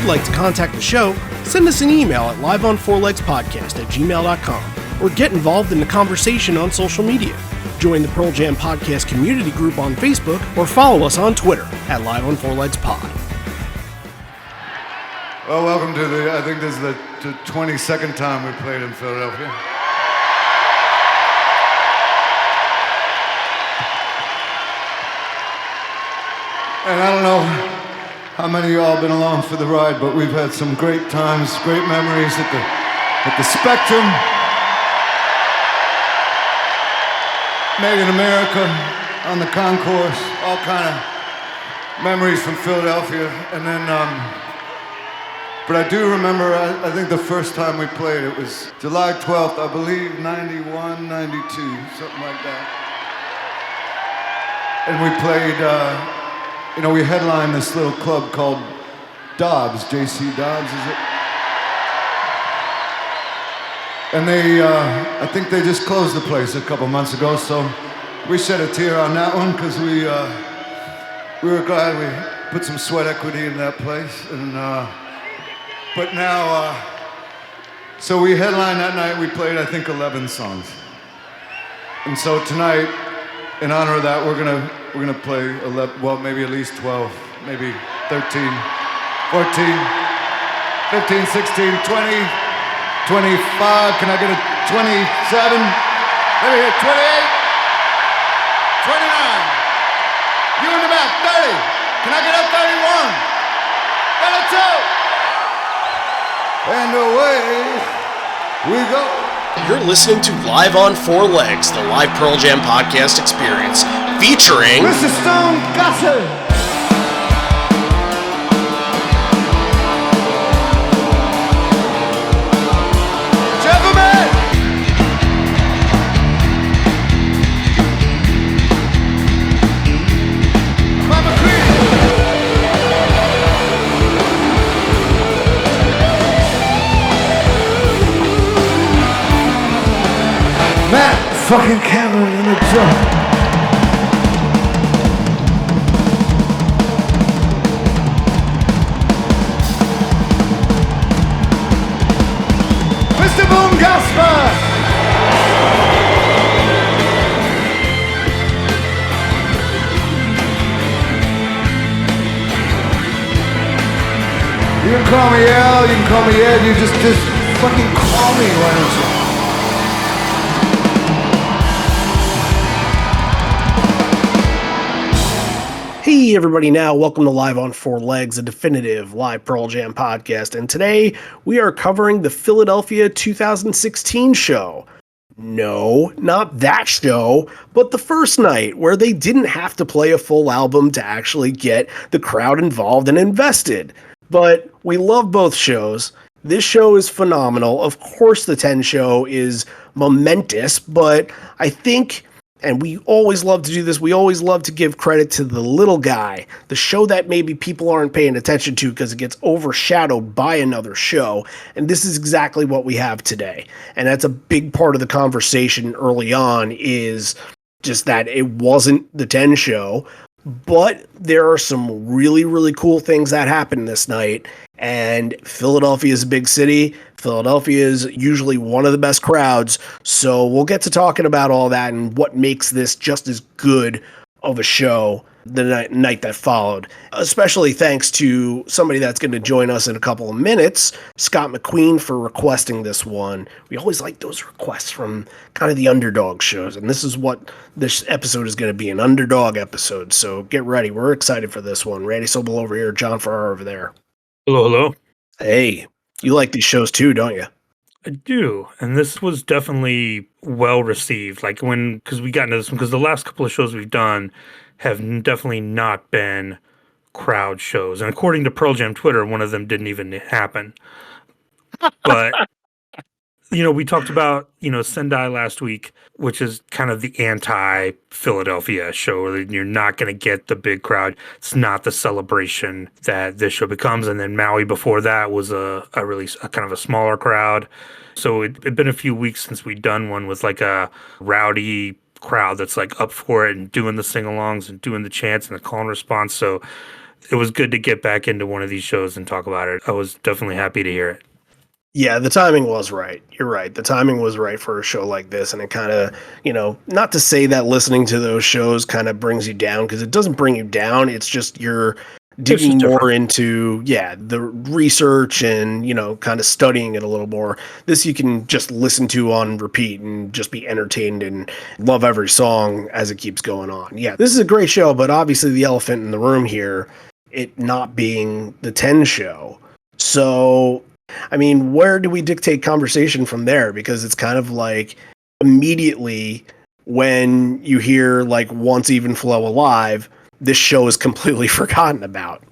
you'd like to contact the show, send us an email at liveonfourlegspodcast@gmail.com or get involved in the conversation on social media. Join the Pearl Jam Podcast community group on Facebook or follow us on Twitter at liveonfourlegspod. Well, welcome to I think this is the 22nd time we played in Philadelphia. And I don't know how many of y'all have been along for the ride, but we've had some great times, great memories at the Spectrum, Made in America, on the concourse, all kind of memories from Philadelphia. And then, but I do remember, I think the first time we played, it was July 12th, I believe, 91, 92, something like that. And we played, we headlined this little club called Dobbs, J.C. Dobbs, is it? And I think they just closed the place a couple months ago, so we shed a tear on that one because we were glad we put some sweat equity in that place. And but now, so we headlined that night. We played, I think, 11 songs. And so tonight, in honor of that, we're gonna play 11, well, maybe at least 12, maybe 13, 14, 15, 16, 20. 25, can I get a 27? Let me hear 28, 29. You in the back, 30. Can I get a 31? 32. And away we go. You're listening to Live on Four Legs, the live Pearl Jam podcast experience, featuring Mr. Stone Gossard. Fucking Cameron in the drum. Mr. Boom Gasper. You can call me Al, you can call me Ed, you just fucking call me, why don't you? Hey everybody, now welcome to Live on Four Legs, a definitive live Pearl Jam podcast, and today we are covering the Philadelphia 2016 show. No, not that show, but the first night where they didn't have to play a full album to actually get the crowd involved and invested. But we love both shows. This show is phenomenal. Of course the 10 show is momentous, but I think, and we always love to do this, we always love to give credit to the little guy, the show that maybe people aren't paying attention to because it gets overshadowed by another show, and this is exactly what we have today. And that's a big part of the conversation early on, is just that it wasn't the 10 show, but there are some really, really cool things that happened this night, and Philadelphia is a big city. Philadelphia is usually one of the best crowds, so we'll get to talking about all that and what makes this just as good of a show the night that followed. Especially thanks to somebody that's going to join us in a couple of minutes, Scott McQueen, for requesting this one. We always like those requests from kind of the underdog shows, and this is what this episode is going to be, an underdog episode, so get ready. We're excited for this one. Randy Sobel over here, John Farrar over there. Hello, hello. Hey, you like these shows too, don't you? I do, and this was definitely well received. Like because we got into this one, because the last couple of shows we've done have definitely not been crowd shows, and according to Pearl Jam Twitter, one of them didn't even happen. But we talked about Sendai last week, which is kind of the anti-Philadelphia show, where you're not going to get the big crowd. It's not the celebration that this show becomes. And then Maui before that was a kind of a smaller crowd. So it'd been a few weeks since we'd done one with like a rowdy crowd that's like up for it and doing the sing-alongs and doing the chants and the call and response. So it was good to get back into one of these shows and talk about it. I was definitely happy to hear it. Yeah, the timing was right. You're right. The timing was right for a show like this. And it kind of, not to say that listening to those shows kind of brings you down, because it doesn't bring you down. It's just you're It's digging just more different. into, the research and, kind of studying it a little more. This you can just listen to on repeat and just be entertained and love every song as it keeps going on. Yeah, this is a great show, but obviously the elephant in the room here, it not being the 10 show. So, I mean, where do we dictate conversation from there? Because it's kind of like immediately when you hear like Once Even Flow Alive, this show is completely forgotten about.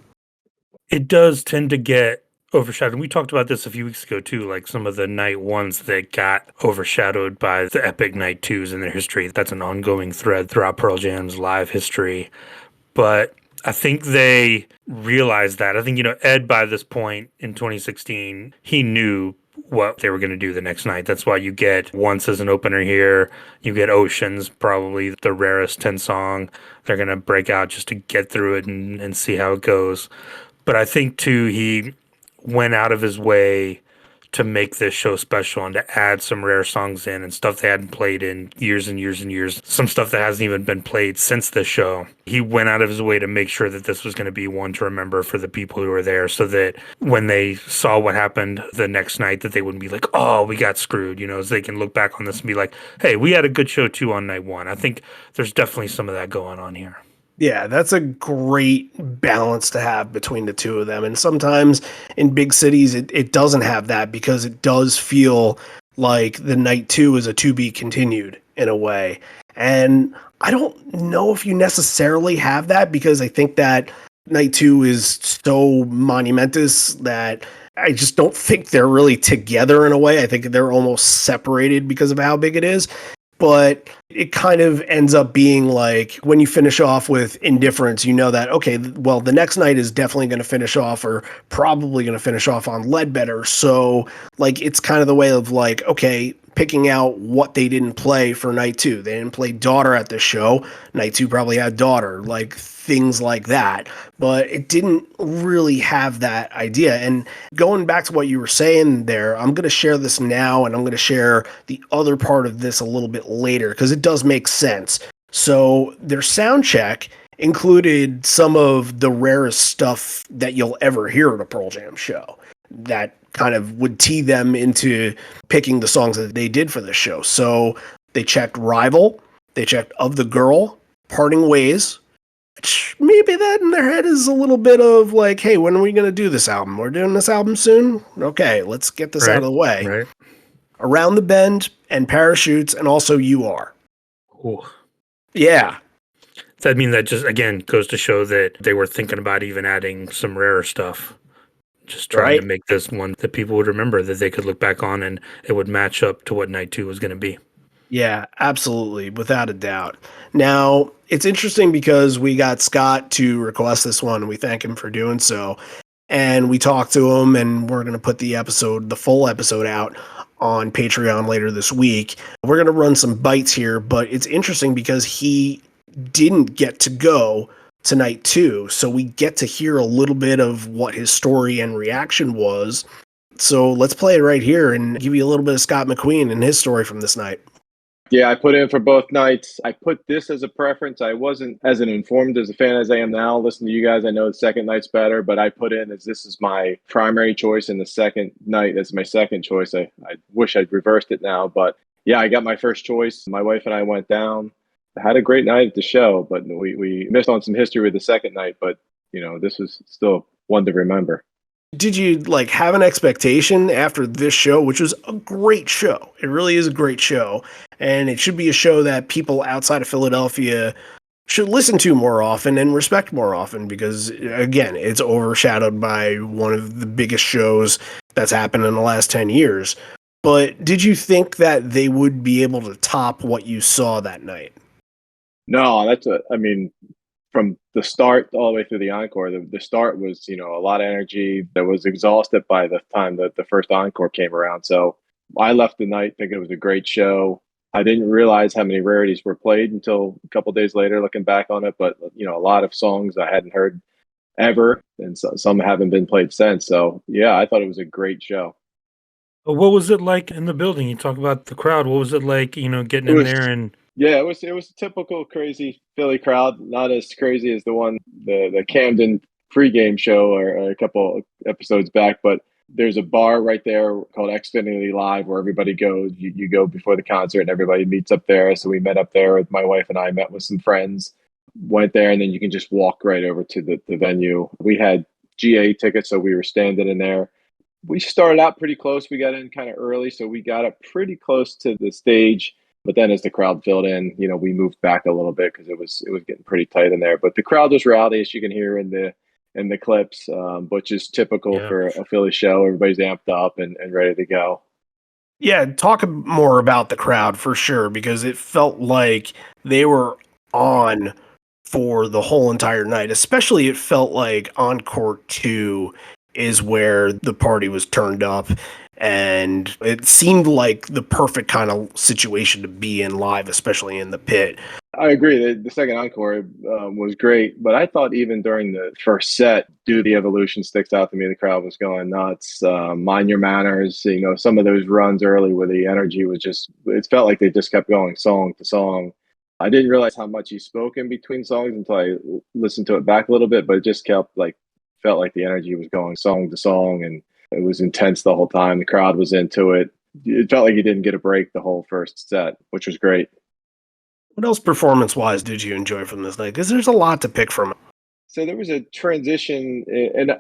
It does tend to get overshadowed. We talked about this a few weeks ago too, like some of the night ones that got overshadowed by the epic night twos in their history. That's an ongoing thread throughout Pearl Jam's live history. But I think they realized that. I think, Ed, by this point in 2016, he knew what they were going to do the next night. That's why you get Once as an opener here. You get Oceans, probably the rarest 10 song. They're going to break out just to get through it and see how it goes. But I think, too, he went out of his way to make this show special and to add some rare songs in and stuff they hadn't played in years and years and years. Some stuff that hasn't even been played since this show. He went out of his way to make sure that this was going to be one to remember for the people who were there, so that when they saw what happened the next night, that they wouldn't be like, oh, we got screwed, so they can look back on this and be like, hey, we had a good show too on night one. I think there's definitely some of that going on here. Yeah, that's a great balance to have between the two of them. And sometimes in big cities, it doesn't have that, because it does feel like the night two is a to be continued in a way. And I don't know if you necessarily have that, because I think that night two is so monumentous that I just don't think they're really together in a way. I think they're almost separated because of how big it is. But it kind of ends up being like, when you finish off with Indifference, you know that, okay, well, the next night is definitely going to finish off, or probably going to finish off on Ledbetter. So, like, it's kind of the way of like, okay, picking out what they didn't play for night two. They didn't play Daughter at this show. Night two probably had Daughter, like things like that. But it didn't really have that idea. And going back to what you were saying there, I'm going to share this now, and I'm going to share the other part of this a little bit later, because it does make sense. So their sound check included some of the rarest stuff that you'll ever hear at a Pearl Jam show, that kind of would tee them into picking the songs that they did for this show. So they checked Rival, they checked Of the Girl, Parting Ways, which maybe that in their head is a little bit of like, hey, when are we going to do this album? We're doing this album soon? Okay, let's get this out of Right? the way. Right? Around the Bend and Parachutes, and also You Are. Ooh. Yeah. I mean, that just, again, goes to show that they were thinking about even adding some rarer stuff. Just trying to Right? make this one that people would remember, that they could look back on and it would match up to what night two was going to be. Yeah, absolutely, without a doubt. Now, it's interesting because we got Scott to request this one, and we thank him for doing so. And we talked to him, and we're going to put the full episode out on Patreon later this week. We're going to run some bites here, but it's interesting because he didn't get to go to night two. So we get to hear a little bit of what his story and reaction was. So let's play it right here and give you a little bit of Scott McQueen and his story from this night. Yeah, I put in for both nights. I put this as a preference. I wasn't as informed as a fan as I am now. Listening to you guys, I know the second night's better, but I put in as this is my primary choice, and the second night as my second choice. I wish I'd reversed it now, but yeah, I got my first choice. My wife and I went down. I had a great night at the show, but we missed on some history with the second night, but this was still one to remember. Did you like have an expectation after this show, which was a great show? It really is a great show, and it should be a show that people outside of Philadelphia should listen to more often and respect more often, because again, it's overshadowed by one of the biggest shows that's happened in the last 10 years. But did you think that they would be able to top what you saw that night? No, I mean, from the start all the way through the encore, the start was, a lot of energy that was exhausted by the time that the first encore came around. So I left the night thinking it was a great show. I didn't realize how many rarities were played until a couple days later, looking back on it. But, a lot of songs I hadn't heard ever, and some haven't been played since. So yeah, I thought it was a great show. What was it like in the building? You talk about the crowd. What was it like, getting It in was there and Yeah, it was a typical crazy Philly crowd, not as crazy as the Camden pregame show or a couple episodes back, but there's a bar right there called Xfinity Live where everybody goes. You go before the concert and everybody meets up there. So we met up there with my wife and I met with some friends, went there, and then you can just walk right over to the venue. We had GA tickets, so we were standing in there. We started out pretty close. We got in kind of early, so we got up pretty close to the stage. But then as the crowd filled in, we moved back a little bit because it was getting pretty tight in there. But the crowd was rowdy, as you can hear in the clips, which is typical yeah. for a Philly show. Everybody's amped up and ready to go. Yeah, talk more about the crowd for sure, because it felt like they were on for the whole entire night. Especially it felt like Encore 2 is where the party was turned up, and it seemed like the perfect kind of situation to be in live, especially in the pit. I agree. The second encore was great, but I thought even during the first set, "Do the Evolution" sticks out to me. The crowd was going nuts. "Mind Your Manners," some of those runs early where the energy was it felt like they just kept going song to song. I didn't realize how much he spoke in between songs until I listened to it back a little bit, but it just kept felt like the energy was going song to song, and it was intense the whole time. The crowd was into it. It felt like he didn't get a break the whole first set, which was great. What else performance-wise did you enjoy from this night? Because there's a lot to pick from. So there was a transition, and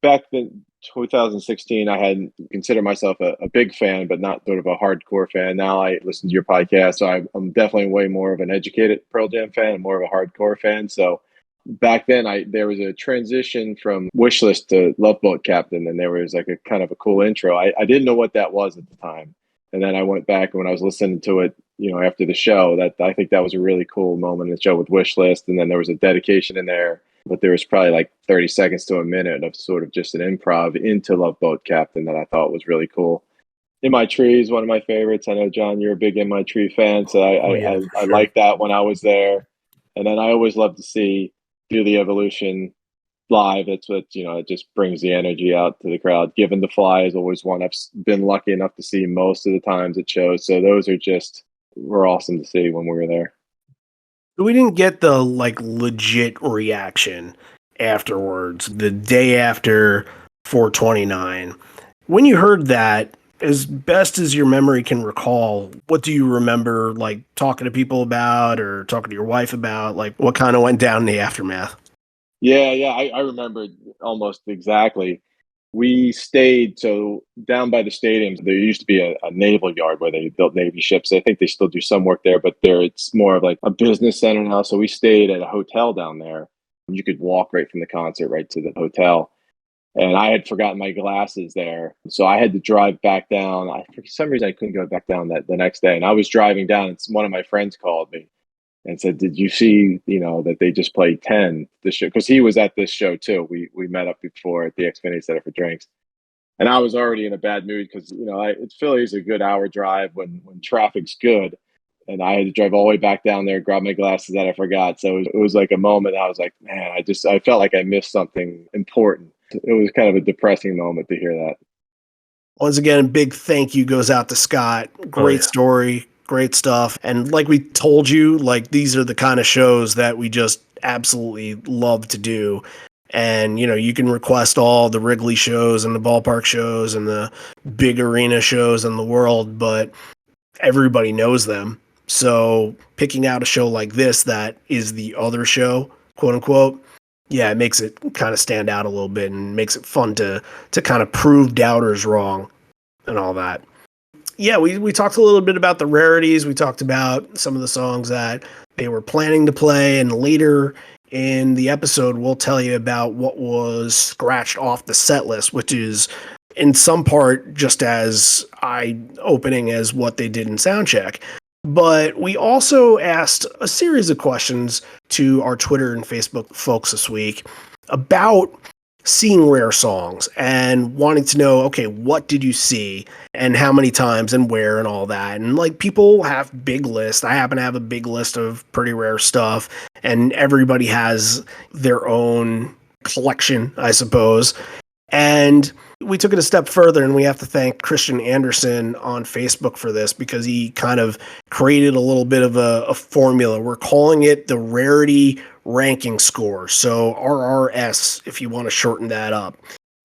back in 2016, I hadn't considered myself a big fan, but not sort of a hardcore fan. Now I listen to your podcast, so I'm definitely way more of an educated Pearl Jam fan and more of a hardcore fan. So back then, there was a transition from Wishlist to Love Boat Captain, and there was like a kind of a cool intro. I didn't know what that was at the time, and then I went back and when I was listening to it, after the show, that I think that was a really cool moment in the show with Wishlist, and then there was a dedication in there, but there was probably like 30 seconds to a minute of sort of just an improv into Love Boat Captain that I thought was really cool. In My Tree is one of my favorites. I know, John, you're a big In My Tree fan, so oh yeah, I for sure. liked that when I was there. And then I always love to see Do the Evolution live. It's what, it just brings the energy out to the crowd. Given the Fly is always one I've been lucky enough to see most of the times it shows. So those were awesome to see when we were there. We didn't get the legit reaction afterwards, the day after 429. When you heard that, as best as your memory can recall, what do you remember talking to people about or talking to your wife about? What kind of went down in the aftermath? Yeah, I remember almost exactly. We stayed down by the stadiums. There used to be a naval yard where they built Navy ships. I think they still do some work there, but it's more of like a business center now. So we stayed at a hotel down there. You could walk right from the concert right to the hotel. And I had forgotten my glasses there, so I had to drive back down. For some reason, I couldn't go back down the next day. And I was driving down, and one of my friends called me and said, "Did you see, that they just played 10 this show?" Because he was at this show too. We met up before at the Xfinity Center for drinks, and I was already in a bad mood because Philly's a good hour drive when traffic's good, and I had to drive all the way back down there, grab my glasses that I forgot. So it was like a moment. I was like, man, I felt like I missed something important. It was kind of a depressing moment to hear that. Once again, big thank you goes out to Scott. Great yeah. story, great stuff. And like we told you, these are the kind of shows that we just absolutely love to do. And, you can request all the Wrigley shows and the ballpark shows and the big arena shows in the world, but everybody knows them. So picking out a show like this that is the other show, quote unquote, yeah, it makes it kind of stand out a little bit and makes it fun to kind of prove doubters wrong and all that. Yeah, we talked a little bit about the rarities. We talked about some of the songs that they were planning to play, and later in the episode, we'll tell you about what was scratched off the set list, which is in some part just as eye-opening as what they did in Soundcheck. But we also asked a series of questions to our Twitter and Facebook folks this week about seeing rare songs and wanting to know, okay, what did you see and how many times and where and all that. And people have big lists. I happen to have a big list of pretty rare stuff, and everybody has their own collection, I suppose. And we took it a step further, and we have to thank Christian Anderson on Facebook for this because he kind of created a little bit of a formula. We're calling it the Rarity Ranking Score. So RRS, if you want to shorten that up.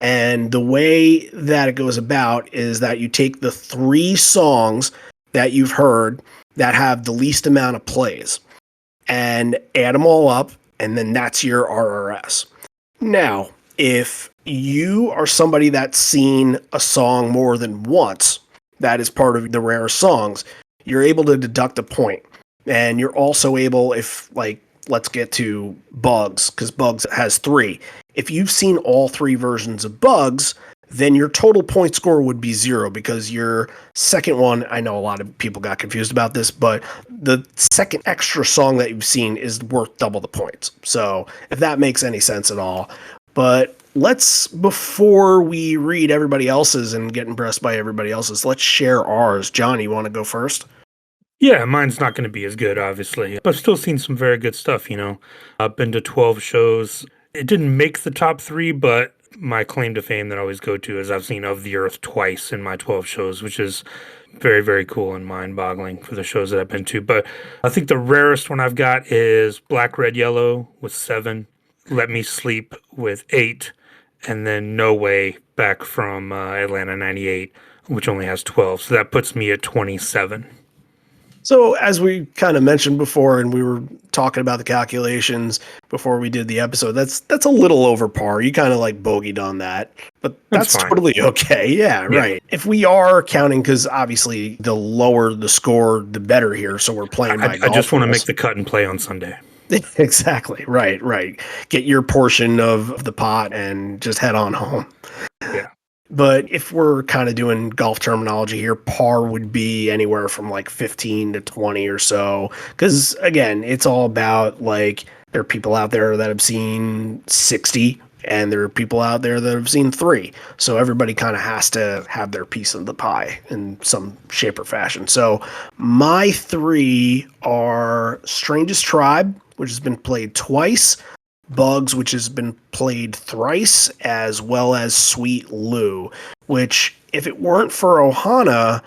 And the way that it goes about is that you take the 3 songs that you've heard that have the least amount of plays and add them all up, and then that's your RRS. Now, if you are somebody that's seen a song more than once, that is part of the rare songs, you're able to deduct a point. And you're also able, if like, let's get to Bugs, because Bugs has 3. If you've seen all 3 versions of Bugs, then your total point score would be 0 because your second one, I know a lot of people got confused about this, but the second extra song that you've seen is worth double the points. So if that makes any sense at all. But let's, before we read everybody else's and get impressed by everybody else's, let's share ours. John, you want to go first? Yeah, mine's not going to be as good, obviously, but I've still seen some very good stuff, you know. I've been to 12 shows. It didn't make the top 3, but my claim to fame that I always go to is I've seen Of the Earth twice in my 12 shows, which is very, very cool and mind-boggling for the shows that I've been to. But I think the rarest one I've got is Black, Red, Yellow with 7, Let Me Sleep with 8, and then No Way back from Atlanta 98, which only has 12. So that puts me at 27. So as we kind of mentioned before, and we were talking about the calculations before we did the episode, that's a little over par. You kind of like bogeyed on that, but that's fine. totally okay. Yeah, right. If we are counting, because obviously the lower the score, the better here. So we're playing by I just want to rules. make the cut and play on Sunday. Exactly. Right. Get your portion of the pot and just head on home. Yeah. But if we're kind of doing golf terminology here, par would be anywhere from like 15 to 20 or so. Because again, it's all about like there are people out there that have seen 60 and there are people out there that have seen 3. So everybody kind of has to have their piece of the pie in some shape or fashion. So my 3 are Strangest Tribe, which has been played twice, Bugs, which has been played thrice, as well as Sweet Lou, which, if it weren't for Ohana,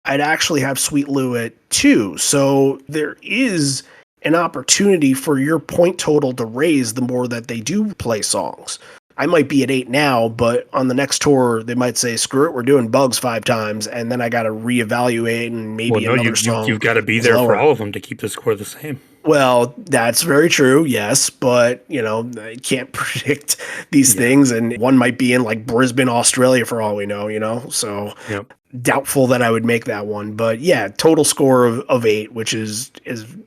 I'd actually have Sweet Lou at 2. So there is an opportunity for your point total to raise the more that they do play songs. I might be at 8 now, but on the next tour, they might say, screw it, we're doing Bugs 5 times, and then I got to reevaluate and maybe another song. You've got to be there for all of them to keep the score the same. Well, that's very true, yes, but, you know, I can't predict these things, and one might be in, like, Brisbane, Australia, for all we know, you know, so doubtful that I would make that one, but yeah, total score of 8, which is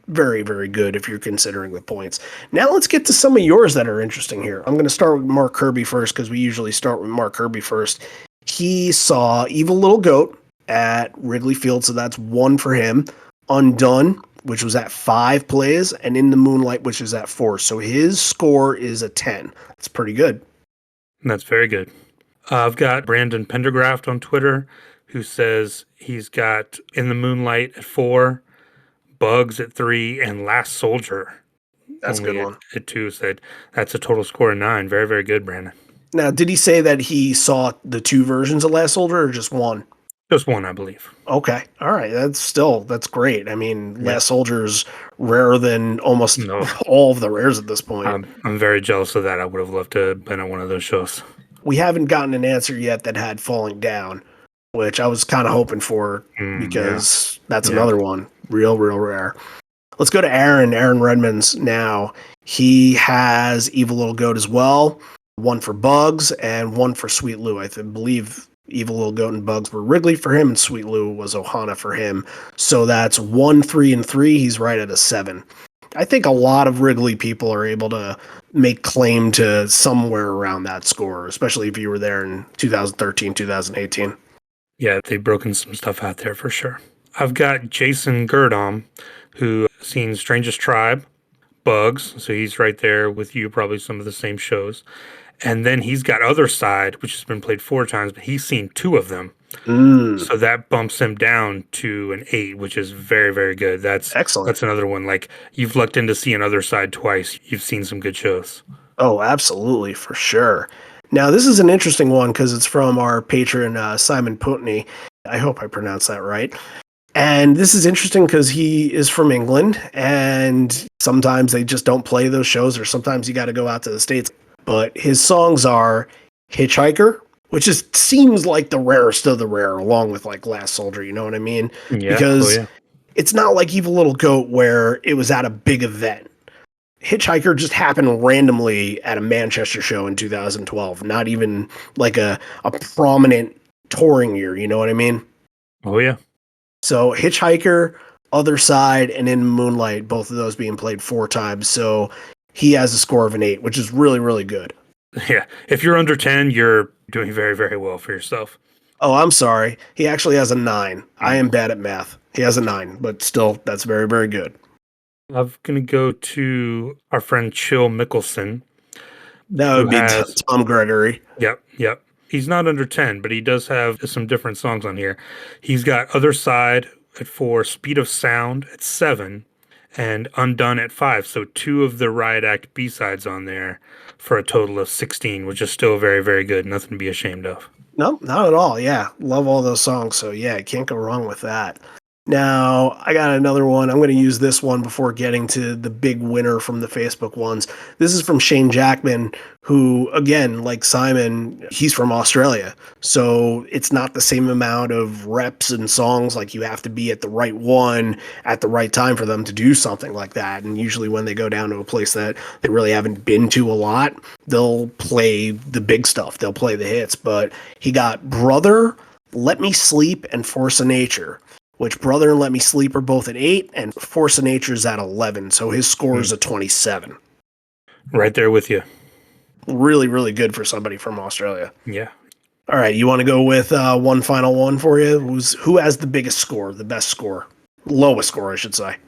very, very good if you're considering the points. Now let's get to some of yours that are interesting here. I'm going to start with Mark Kirby first, because we usually start with Mark Kirby first. He saw Evil Little Goat at Wrigley Field, so that's 1 for him. Undone, which was at 5 plays, and In the Moonlight, which is at 4. So his score is a 10. That's pretty good. That's very good. I've got Brandon Pendergraft on Twitter, who says he's got In the Moonlight at 4, Bugs at 3, and Last Soldier. That's a good one. At 2, said that's a total score of 9. Very, very good, Brandon. Now, did he say that he saw the 2 versions of Last Soldier or just 1? Just 1, I believe. Okay. All right. That's great. I mean, Last Soldier's rarer than almost all of the rares at this point. I'm very jealous of that. I would have loved to have been at one of those shows. We haven't gotten an answer yet that had Falling Down, which I was kind of hoping for because that's another one. Real rare. Let's go to Aaron Redmond's now. He has Evil Little Goat as well. 1 for Bugs and 1 for Sweet Lou. I believe Evil Little Goat and Bugs were Wrigley for him, and Sweet Lou was Ohana for him. So that's 1, 3, and 3. He's right at a 7. I think a lot of Wrigley people are able to make claim to somewhere around that score, especially if you were there in 2013, 2018. Yeah, they've broken some stuff out there for sure. I've got Jason Gerdom, who seen Strangest Tribe, Bugs, so he's right there with you, probably some of the same shows. And then he's got Other Side, which has been played 4 times, but he's seen 2 of them. So that bumps him down to an 8, which is very, very good. That's excellent. That's another one. Like, you've lucked in to see Other Side twice. You've seen some good shows. Oh, absolutely, for sure. Now, this is an interesting one because it's from our patron, Simon Putney. I hope I pronounced that right. And this is interesting because he is from England, and sometimes they just don't play those shows, or sometimes you got to go out to the States. But his songs are Hitchhiker, which just seems like the rarest of the rare, along with like Last Soldier, you know what I mean? Yeah. Because Oh, yeah. it's not like Evil Little Goat where it was at a big event. Hitchhiker just happened randomly at a Manchester show in 2012, not even like a prominent touring year, you know what I mean? Oh, yeah. So Hitchhiker, Other Side, and In Moonlight, both of those being played 4 times. So he has a score of an 8, which is really, really good. Yeah. If you're under 10, you're doing very, very well for yourself. Oh, I'm sorry. He actually has a 9. I am bad at math. He has a 9, but still, that's very, very good. I'm going to go to our friend Chill Mickelson. That who would be has Tom Gregory. Yep. He's not under 10, but he does have some different songs on here. He's got Other Side at 4, Speed of Sound at 7, and Undone at 5. So 2 of the Riot Act B-sides on there for a total of 16, which is still very, very good. Nothing to be ashamed of. No, not at all. Yeah, love all those songs. So yeah, can't go wrong with that. Now, I got another one. I'm going to use this one before getting to the big winner from the Facebook ones. This is from Shane Jackman, who, again, like Simon, he's from Australia. So it's not the same amount of reps and songs. Like you have to be at the right one at the right time for them to do something like that. And usually when they go down to a place that they really haven't been to a lot, they'll play the big stuff. They'll play the hits. But he got Brother, Let Me Sleep, and Force of Nature, which Brother and Let Me Sleep are both at 8, and Force of Nature is at 11, so his score is a 27. Right there with you. Really, really good for somebody from Australia. Yeah. All right, you want to go with one final one for you? Who has the biggest score, the best score? Lowest score, I should say.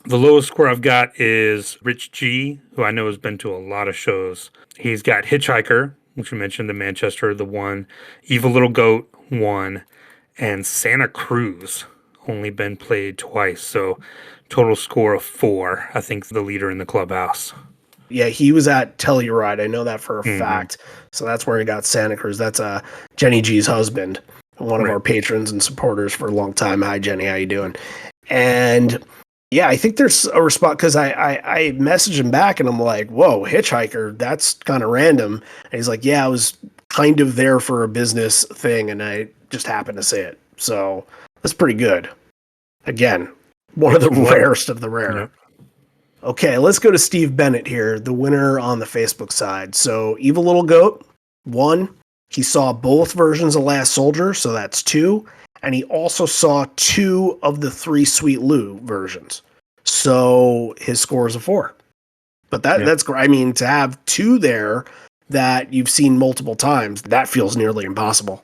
The lowest score I've got is Rich G, who I know has been to a lot of shows. He's got Hitchhiker, which we mentioned, the Manchester, the 1, Evil Little Goat, 1, and Santa Cruz, only been played twice, so total score of 4. I think the leader in the clubhouse. Yeah, he was at Telluride. I know that for a fact. So that's where he got Santa Cruz. That's Jenny G's husband, one of our patrons and supporters for a long time. Hi, Jenny. How you doing? And yeah, I think there's a response because I messaged him back and I'm like, whoa, Hitchhiker, that's kind of random. And he's like, yeah, I was kind of there for a business thing and I just happened to say it. So that's pretty good. Again, one of the rarest of the rare. Yep. Okay, let's go to Steve Bennett here, the winner on the Facebook side. So Evil Little Goat, 1. He saw both versions of Last Soldier, so that's 2. And he also saw 2 of the 3 Sweet Lou versions. So his score is a 4. But that's great. I mean, to have 2 there that you've seen multiple times, that feels nearly impossible.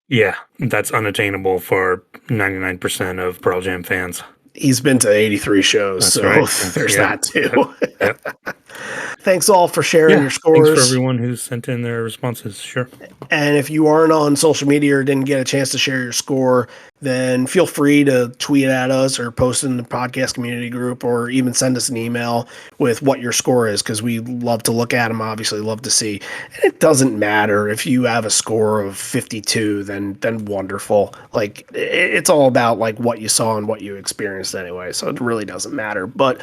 Yeah, that's unattainable for 99% of Pearl Jam fans. He's been to 83 shows, That's so right. there's that too. Yep. Thanks all for sharing your scores. Thanks for everyone who's sent in their responses. Sure. And if you aren't on social media or didn't get a chance to share your score, then feel free to tweet at us or post in the podcast community group or even send us an email with what your score is because we love to look at them, obviously love to see. And it doesn't matter if you have a score of 52, then wonderful. Like it's all about like what you saw and what you experienced anyway. So it really doesn't matter. But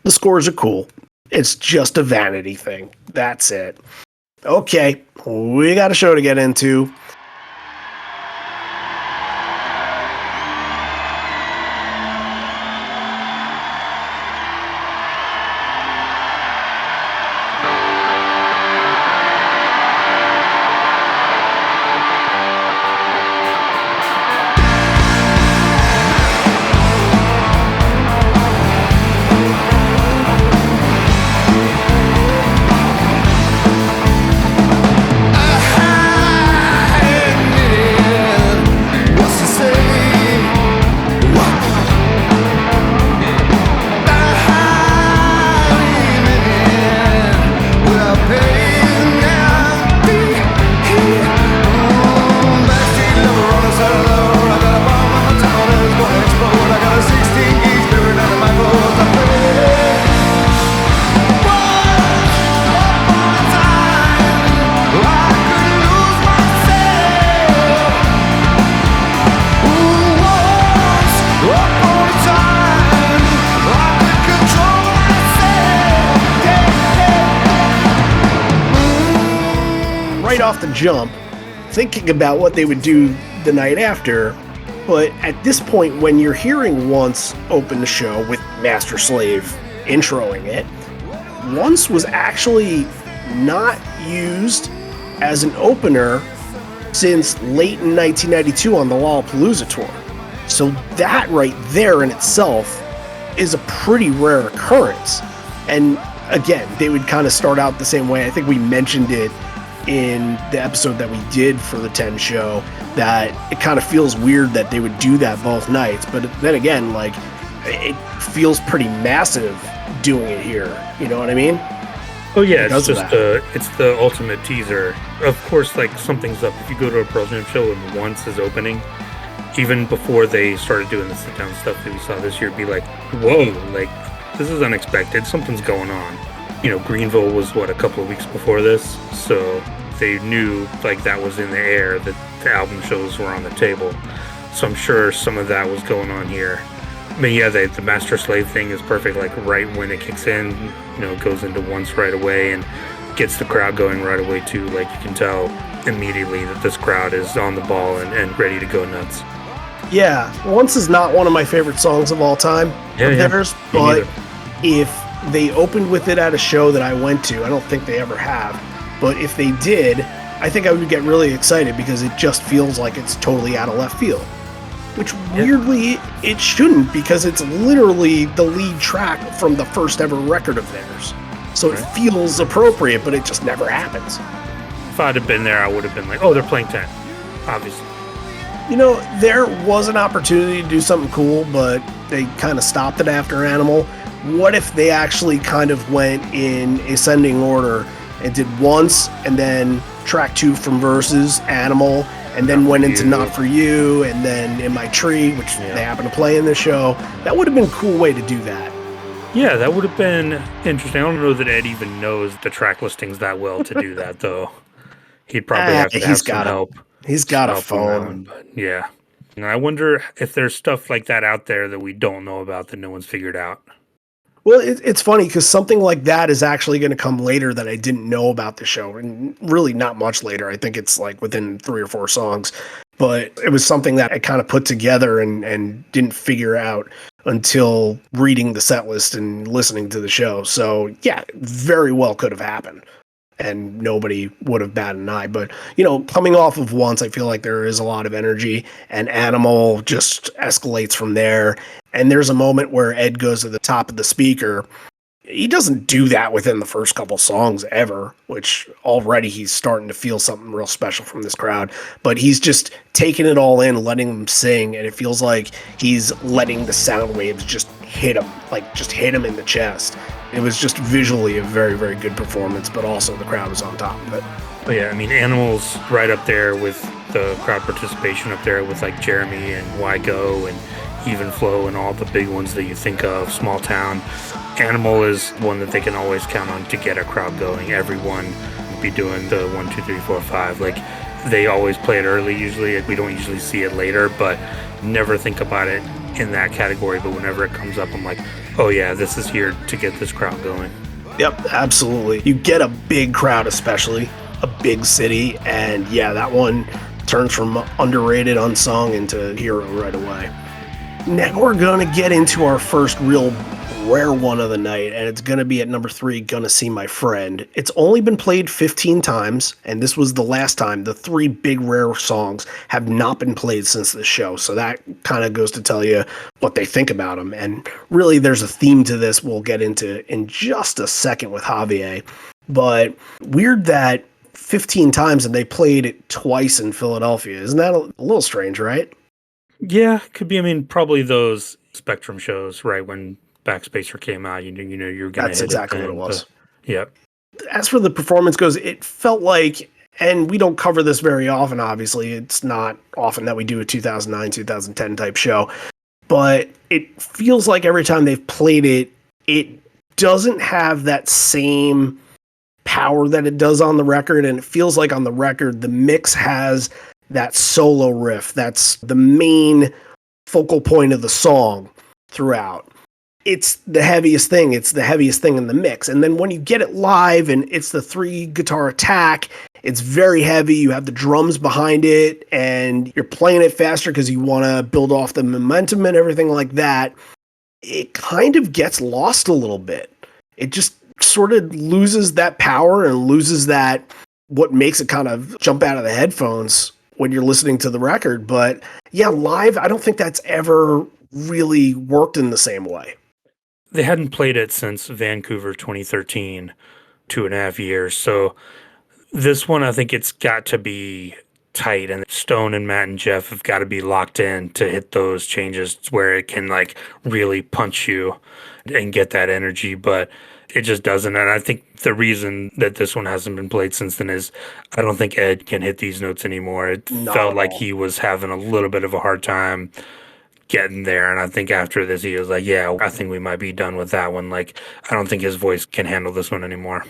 the scores are cool. It's just a vanity thing. That's it. Okay, we got a show to get into. off the jump thinking about what they would do the night after. But at this point, when you're hearing Once open the show with Master Slave introing it, Once was actually not used as an opener since late in 1992 on the Lollapalooza tour. So that right there in itself is a pretty rare occurrence. And again, they would kind of start out the same way. I think we mentioned it in the episode that we did for the 10 show, that it kind of feels weird that they would do that both nights. But then again, like, it feels pretty massive doing it here. You know what I mean? Oh yeah, it's just it's the ultimate teaser. Of course, like, something's up. If you go to a Pearl Jam show and Once is opening, even before they started doing the sit-down stuff that we saw this year, be like, whoa, like, this is unexpected. Something's going on. You know, Greenville was, a couple of weeks before this, so they knew, like, that was in the air, that the album shows were on the table. So I'm sure some of that was going on here. I mean, yeah, the Master Slave thing is perfect, like, right when it kicks in, you know, it goes into Once right away and gets the crowd going right away, too. Like, you can tell immediately that this crowd is on the ball and ready to go nuts. Yeah, Once is not one of my favorite songs of all time of theirs, but if they opened with it at a show that I went to, I don't think they ever have, but if they did, I think I would get really excited because it just feels like it's totally out of left field. Which weirdly it shouldn't, because it's literally the lead track from the first ever record of theirs. So it feels appropriate, but it just never happens. If I'd have been there, I would have been like, oh, they're playing 10, obviously. You know, there was an opportunity to do something cool, but they kind of stopped it after Animal. What if they actually kind of went in ascending order and did Once, and then track 2 from Versus, Animal, and then went into Not For You, and then In My Tree, which they happen to play in the show? That would have been a cool way to do that. Yeah, that would have been interesting. I don't know that Ed even knows the track listings that well to do that, though. He'd probably have to have some help. He's got a phone. But yeah. And I wonder if there's stuff like that out there that we don't know about that no one's figured out. Well, it's funny because something like that is actually going to come later that I didn't know about the show, and really not much later. I think it's like within 3 or 4 songs, but it was something that I kind of put together and didn't figure out until reading the set list and listening to the show. So yeah, very well could have happened, and nobody would have batted an eye. But, you know, coming off of Once, I feel like there is a lot of energy, and Animal just escalates from there. And there's a moment where Ed goes to the top of the speaker. He doesn't do that within the first couple songs ever, which already he's starting to feel something real special from this crowd. But he's just taking it all in, letting them sing, and it feels like he's letting the sound waves just hit him, like just hit him in the chest. It was just visually a very, very good performance, but also the crowd was on top of it. But yeah, I mean, Animal's right up there with the crowd participation up there with, like, Jeremy and Why Go and Even Flow and all the big ones that you think of, Small Town. Animal is one that they can always count on to get a crowd going. Everyone would be doing the 1, 2, 3, 4, 5. Like, they always play it early usually. We don't usually see it later, but never think about it in that category. But whenever it comes up, I'm like, oh yeah, this is here to get this crowd going. Yep, absolutely. You get a big crowd, especially a big city, and yeah, that one turns from underrated, unsung into hero right away. Now we're going to get into our first real rare one of the night, and it's going to be at number 3, Gonna See My Friend. It's only been played 15 times, and this was the last time. The 3 big rare songs have not been played since the show, so that kind of goes to tell you what they think about them. And really, there's a theme to this we'll get into in just a second with Javier. But weird that 15 times and they played it twice in Philadelphia. Isn't that a little strange, right? Yeah, could be. I mean, probably those Spectrum shows, right, when Backspacer came out, you know you're going to That's exactly what it was. Yep. As for the performance goes, it felt like, and we don't cover this very often, obviously. It's not often that we do a 2009, 2010 type show. But it feels like every time they've played it, it doesn't have that same power that it does on the record. And it feels like on the record, the mix has that solo riff. That's the main focal point of the song throughout. It's the heaviest thing. It's the heaviest thing in the mix. And then when you get it live and it's the 3 guitar attack, It's very heavy. You have the drums behind it, and you're playing it faster because you want to build off the momentum and everything like that. It kind of gets lost a little bit. It just sort of loses that power and loses that what makes it kind of jump out of the headphones when you're listening to the record. But yeah, live, I don't think that's ever really worked in the same way. They hadn't played it since Vancouver 2013, 2.5 years. So this one, I think it's got to be tight, and Stone and Matt and Jeff have got to be locked in to hit those changes where it can like really punch you and get that energy, but it just doesn't. And I think the reason that this one hasn't been played since then is I don't think Ed can hit these notes anymore. It felt like he was having a little bit of a hard time getting there, and I think after this he was like, yeah, I think we might be done with that one. Like, I don't think his voice can handle this one anymore.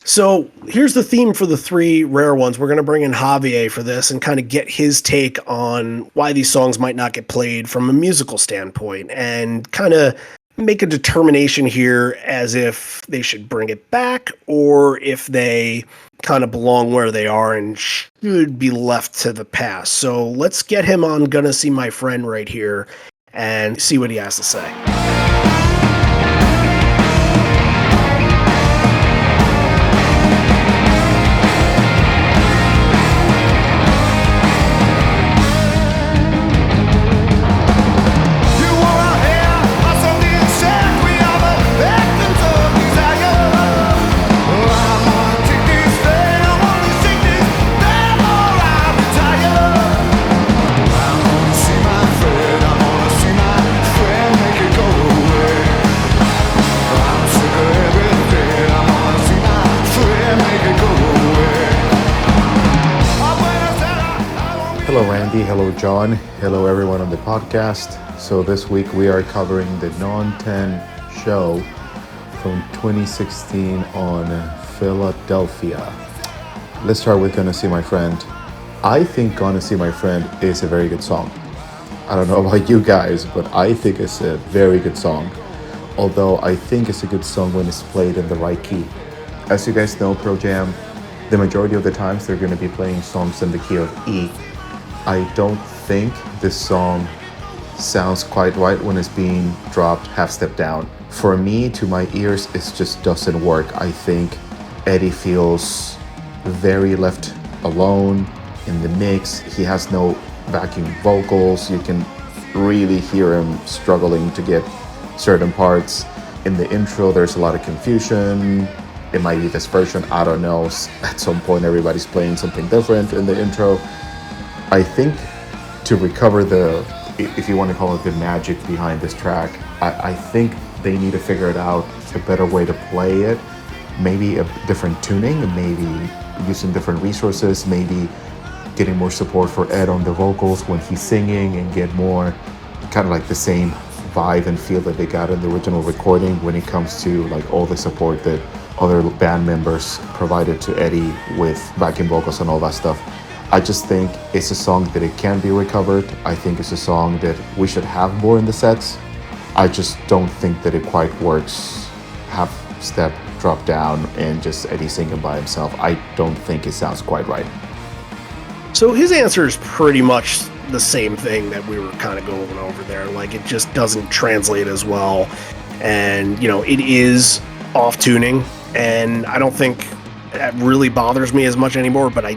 So here's the theme for the three rare ones. We're going to bring in Javier for this and kind of get his take on why these songs might not get played from a musical standpoint and kind of make a determination here as if they should bring it back or if they kind of belong where they are and should be left to the past. So let's get him on Gonna See My Friend right here and see what he has to say. Hello Randy, hello John, hello everyone on the podcast. So this week we are covering the Non-10 show from 2016 on Philadelphia. Let's start with Gonna See My Friend. I think Gonna See My Friend is a very good song. I don't know about you guys, but I think it's a very good song. Although I think it's a good song when it's played in the right key. As you guys know, Pro Jam, the majority of the times they're going to be playing songs in the key of E. I don't think this song sounds quite right when it's being dropped half step down. For me, to my ears, it just doesn't work. I think Eddie feels very left alone in the mix. He has no backing vocals. You can really hear him struggling to get certain parts. In the intro, there's a lot of confusion. It might be this version, I don't know. At some point, everybody's playing something different in the intro. I think to recover the, if you want to call it the magic behind this track, I think they need to figure it out a better way to play it. Maybe a different tuning, maybe using different resources, maybe getting more support for Ed on the vocals when he's singing and get more kind of like the same vibe and feel that they got in the original recording when it comes to like all the support that other band members provided to Eddie with backing vocals and all that stuff. I just think it's a song that it can be recovered. I think it's a song that we should have more in the sets. I just don't think that it quite works half step drop down and just Eddie singing by himself. I don't think it sounds quite right. So his answer is pretty much the same thing that we were kind of going over there. Like, it just doesn't translate as well. And, you know, it is off tuning, and I don't think that really bothers me as much anymore, but I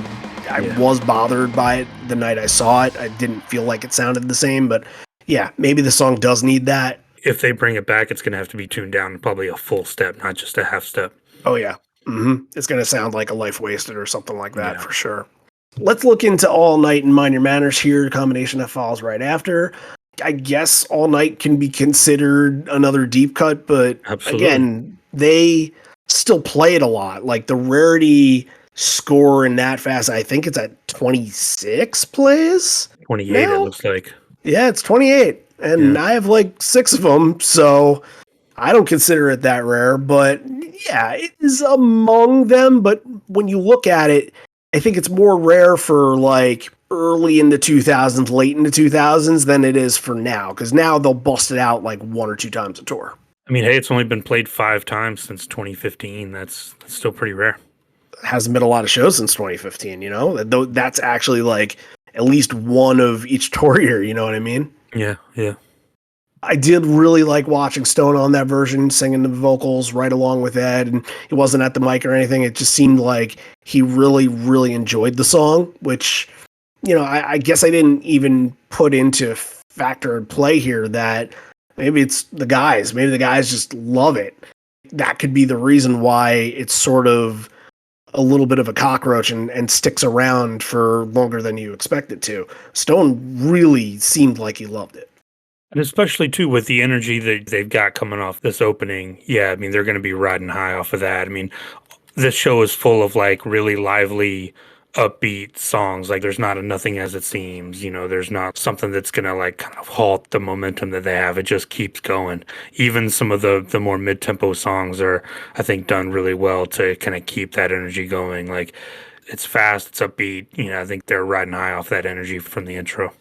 was bothered by it the night I saw it. I didn't feel like it sounded the same, but yeah, maybe the song does need that. If they bring it back, it's going to have to be tuned down probably a full step, not just a half step. Oh, yeah. It's going to sound like A Life Wasted or something like that, for sure. Let's look into All Night and Mind Your Manners here, the combination that follows right after. I guess All Night can be considered another deep cut, but again, they still play it a lot. Like, the rarity score in that fast, I think it's at 26 plays. 28, now? It looks like. Yeah, it's 28. And I have like 6 of them, so I don't consider it that rare. But yeah, it is among them. But when you look at it, I think it's more rare for like early in the 2000s, late in the 2000s than it is for now. Because now they'll bust it out like 1 or 2 times a tour. I mean, hey, it's only been played 5 times since 2015. That's still pretty rare. hasn't been a lot of shows since 2015, you know? That's actually like at least one of each tour year, you know what I mean? Yeah, yeah. I did really like watching Stone on that version, singing the vocals right along with Ed, and he wasn't at the mic or anything. It just seemed like he really, really enjoyed the song, which, you know, I guess I didn't even put into factor and play here that maybe it's the guys. Maybe the guys just love it. That could be the reason why it's sort of a little bit of a cockroach and sticks around for longer than you expect it to. Stone really seemed like he loved it. And especially too with the energy that they've got coming off this opening. Yeah, I mean they're going to be riding high off of that. I mean, this show is full of like really lively, upbeat songs. Like there's not a nothing as it seems. You know, there's not something that's going to like kind of halt the momentum that they have. It just keeps going. Even some of the more mid tempo songs are, I think, done really well to kind of keep that energy going. Like it's fast, it's upbeat. You know, I think they're riding high off that energy from the intro.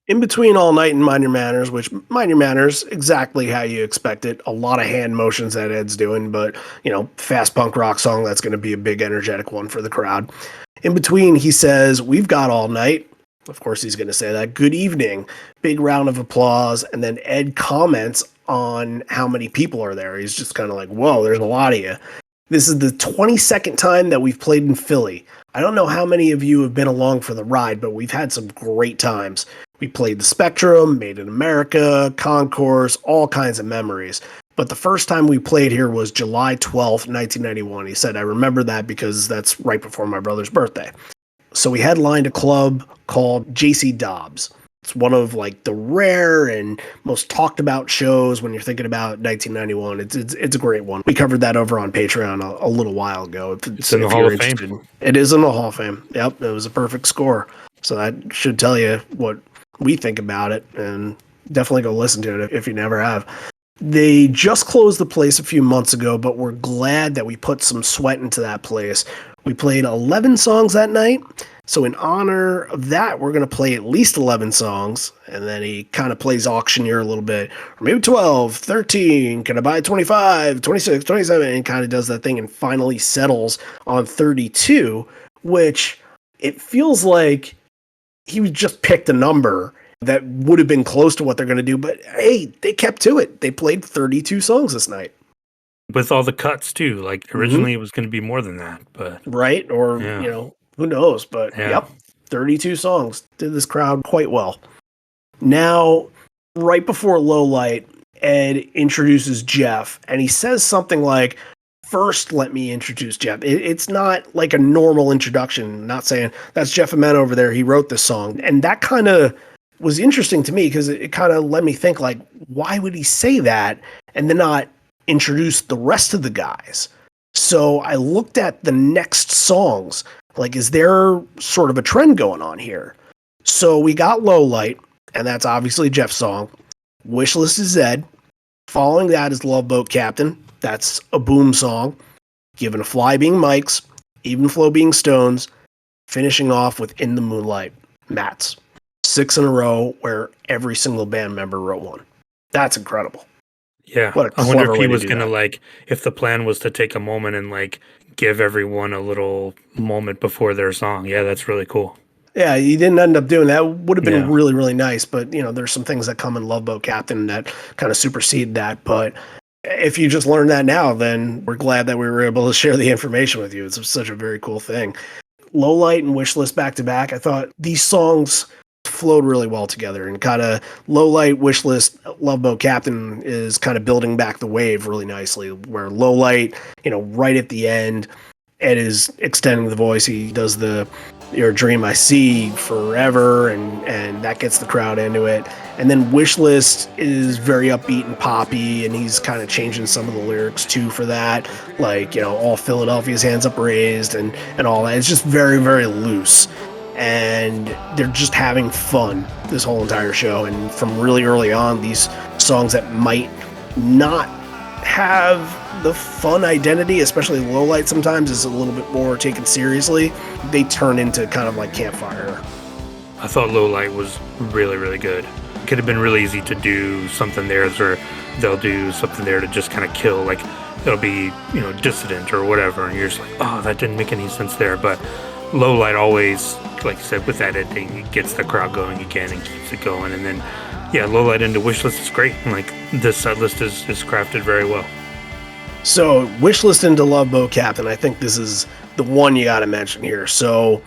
In between All Night and Mind Your Manners, which Mind Your Manners, exactly how you expect it. A lot of hand motions that Ed's doing, but, you know, fast punk rock song, that's going to be a big energetic one for the crowd. In between, he says, "We've got all night." Of course, he's going to say that. "Good evening." Big round of applause. And then Ed comments on how many people are there. He's just kind of like, whoa, there's a lot of you. This is the 22nd time that we've played in Philly. I don't know how many of you have been along for the ride, but we've had some great times. We played the Spectrum, Made in America, Concourse, all kinds of memories. But the first time we played here was July 12th, 1991. He said, "I remember that because that's right before my brother's birthday." So we headlined a club called JC Dobbs. It's one of like the rare and most talked about shows when you're thinking about 1991. It's a great one. We covered that over on Patreon a little while ago. It's in the Hall of Fame. It is in the Hall of Fame. Yep, it was a perfect score. So that should tell you what we think about it, and definitely go listen to it if you never have. They just closed the place a few months ago, but we're glad that we put some sweat into that place. We played 11 songs that night. So in honor of that, we're going to play at least 11 songs. And then he kind of plays auctioneer a little bit. Or maybe 12, 13, can I buy 25, 26, 27? And kind of does that thing and finally settles on 32, which it feels like he just picked a number that would have been close to what they're going to do. But hey, they kept to it. They played 32 songs this night. With all the cuts too. Like originally it was going to be more than that, but right? Or, yeah. you know, who knows? But yep, 32 songs. Did this crowd quite well. Now, right before Low Light, Ed introduces Jeff, and he says something like, "First, let me introduce Jeff." It's not like a normal introduction, not saying, "That's Jeff Ament over there. He wrote this song." And that kind of was interesting to me because it kind of let me think, like, why would he say that and then not introduce the rest of the guys? So I looked at the next songs. Like, is there sort of a trend going on here? So we got Low Light, and that's obviously Jeff's song. Wishlist is Ed. Following that is Love Boat Captain. That's a Boom song. Given a Fly being Mike's. Even Flow being Stone's. Finishing off with In the Moonlight, Matt's. 6 in a row where every single band member wrote one. That's incredible. Yeah. What a I wonder clever if way he to was do going to that. like, if the plan was to take a moment and like give everyone a little moment before their song. Yeah, that's really cool. Yeah, he didn't end up doing that. Would have been Yeah. really, really nice. But, you know, there's some things that come in Love Boat Captain that kind of supersede that. But if you just learned that now, then we're glad that we were able to share the information with you. It's such a very cool thing. Low Light and Wishlist back to back. I thought these songs flowed really well together, and kind of Low Light, Wishlist, Love Boat Captain is kind of building back the wave really nicely, where Low Light, you know, right at the end, Ed is extending the voice. He does the "Your Dream I See Forever," and that gets the crowd into it. And then Wishlist is very upbeat and poppy, and he's kind of changing some of the lyrics too for that, like, you know, all Philadelphia's hands up raised and all that. It's just very, very loose. And they're just having fun this whole entire show. And from really early on, these songs that might not have the fun identity, especially Low Light sometimes is a little bit more taken seriously, they turn into kind of like Campfire. I thought Low Light was really, really good. Could have been really easy to do something there where they'll do something there to just kind of kill. Like it'll be, dissident or whatever, and you're just like, oh, that didn't make any sense there. But Low Light always, like you said, with that ending, it gets the crowd going again and keeps it going. And then, yeah, Low Light into Wishlist is great. And, like, this set list is crafted very well. So, Wishlist into Love Boat Captain, I think this is the one you got to mention here. So,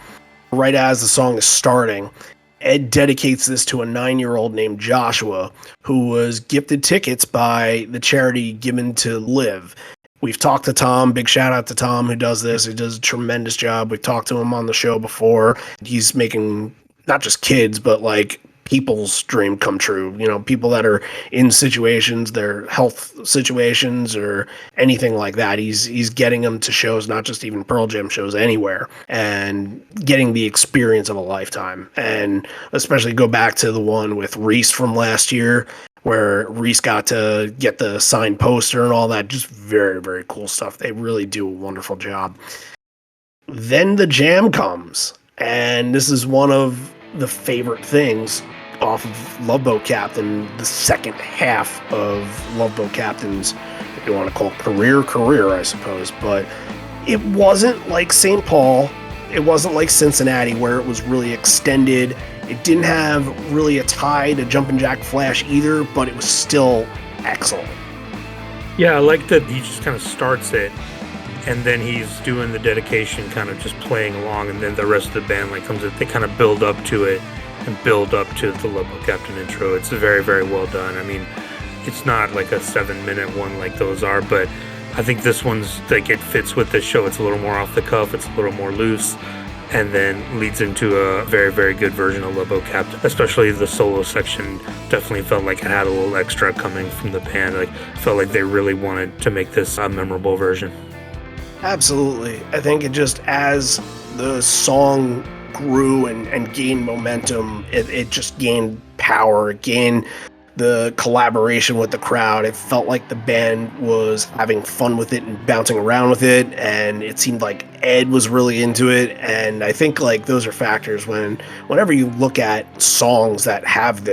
right as the song is starting, Ed dedicates this to a 9-year-old named Joshua, who was gifted tickets by the charity Given to Live. We've talked to Tom, big shout out to Tom who does this. He does a tremendous job. We've talked to him on the show before. He's making not just kids, but like people's dream come true. People that are in situations, their health situations or anything like that. He's getting them to shows, not just even Pearl Jam shows, anywhere, and getting the experience of a lifetime. And especially go back to the one with Reese from last year, where Reese got to get the signed poster and all that. Just very, very cool stuff. They really do a wonderful job. Then the jam comes, and this is one of the favorite things off of Love Boat Captain, the second half of Love Boat Captain's, if you want to call it career, I suppose. But it wasn't like St. Paul. It wasn't like Cincinnati, where it was really extended. It didn't have really a tie to Jumpin' Jack Flash either, but it was still excellent. Yeah, I like that he just kind of starts it, and then he's doing the dedication, kind of just playing along, and then the rest of the band comes in. They kind of build up to it and build up to the Love Boat Captain intro. It's very, very well done. I mean, it's not like a 7-minute one like those are, but I think this one's like it fits with the show. It's a little more off the cuff. It's a little more loose. And then leads into a very, very good version of Love Boat Captain. Especially the solo section definitely felt like it had a little extra coming from the band. Felt like they really wanted to make this a memorable version. Absolutely. I think it just, as the song grew and gained momentum, it just gained power, it gained the collaboration with the crowd. It felt like the band was having fun with it and bouncing around with it, and it seemed like Ed was really into it. And I think those are factors whenever you look at songs that have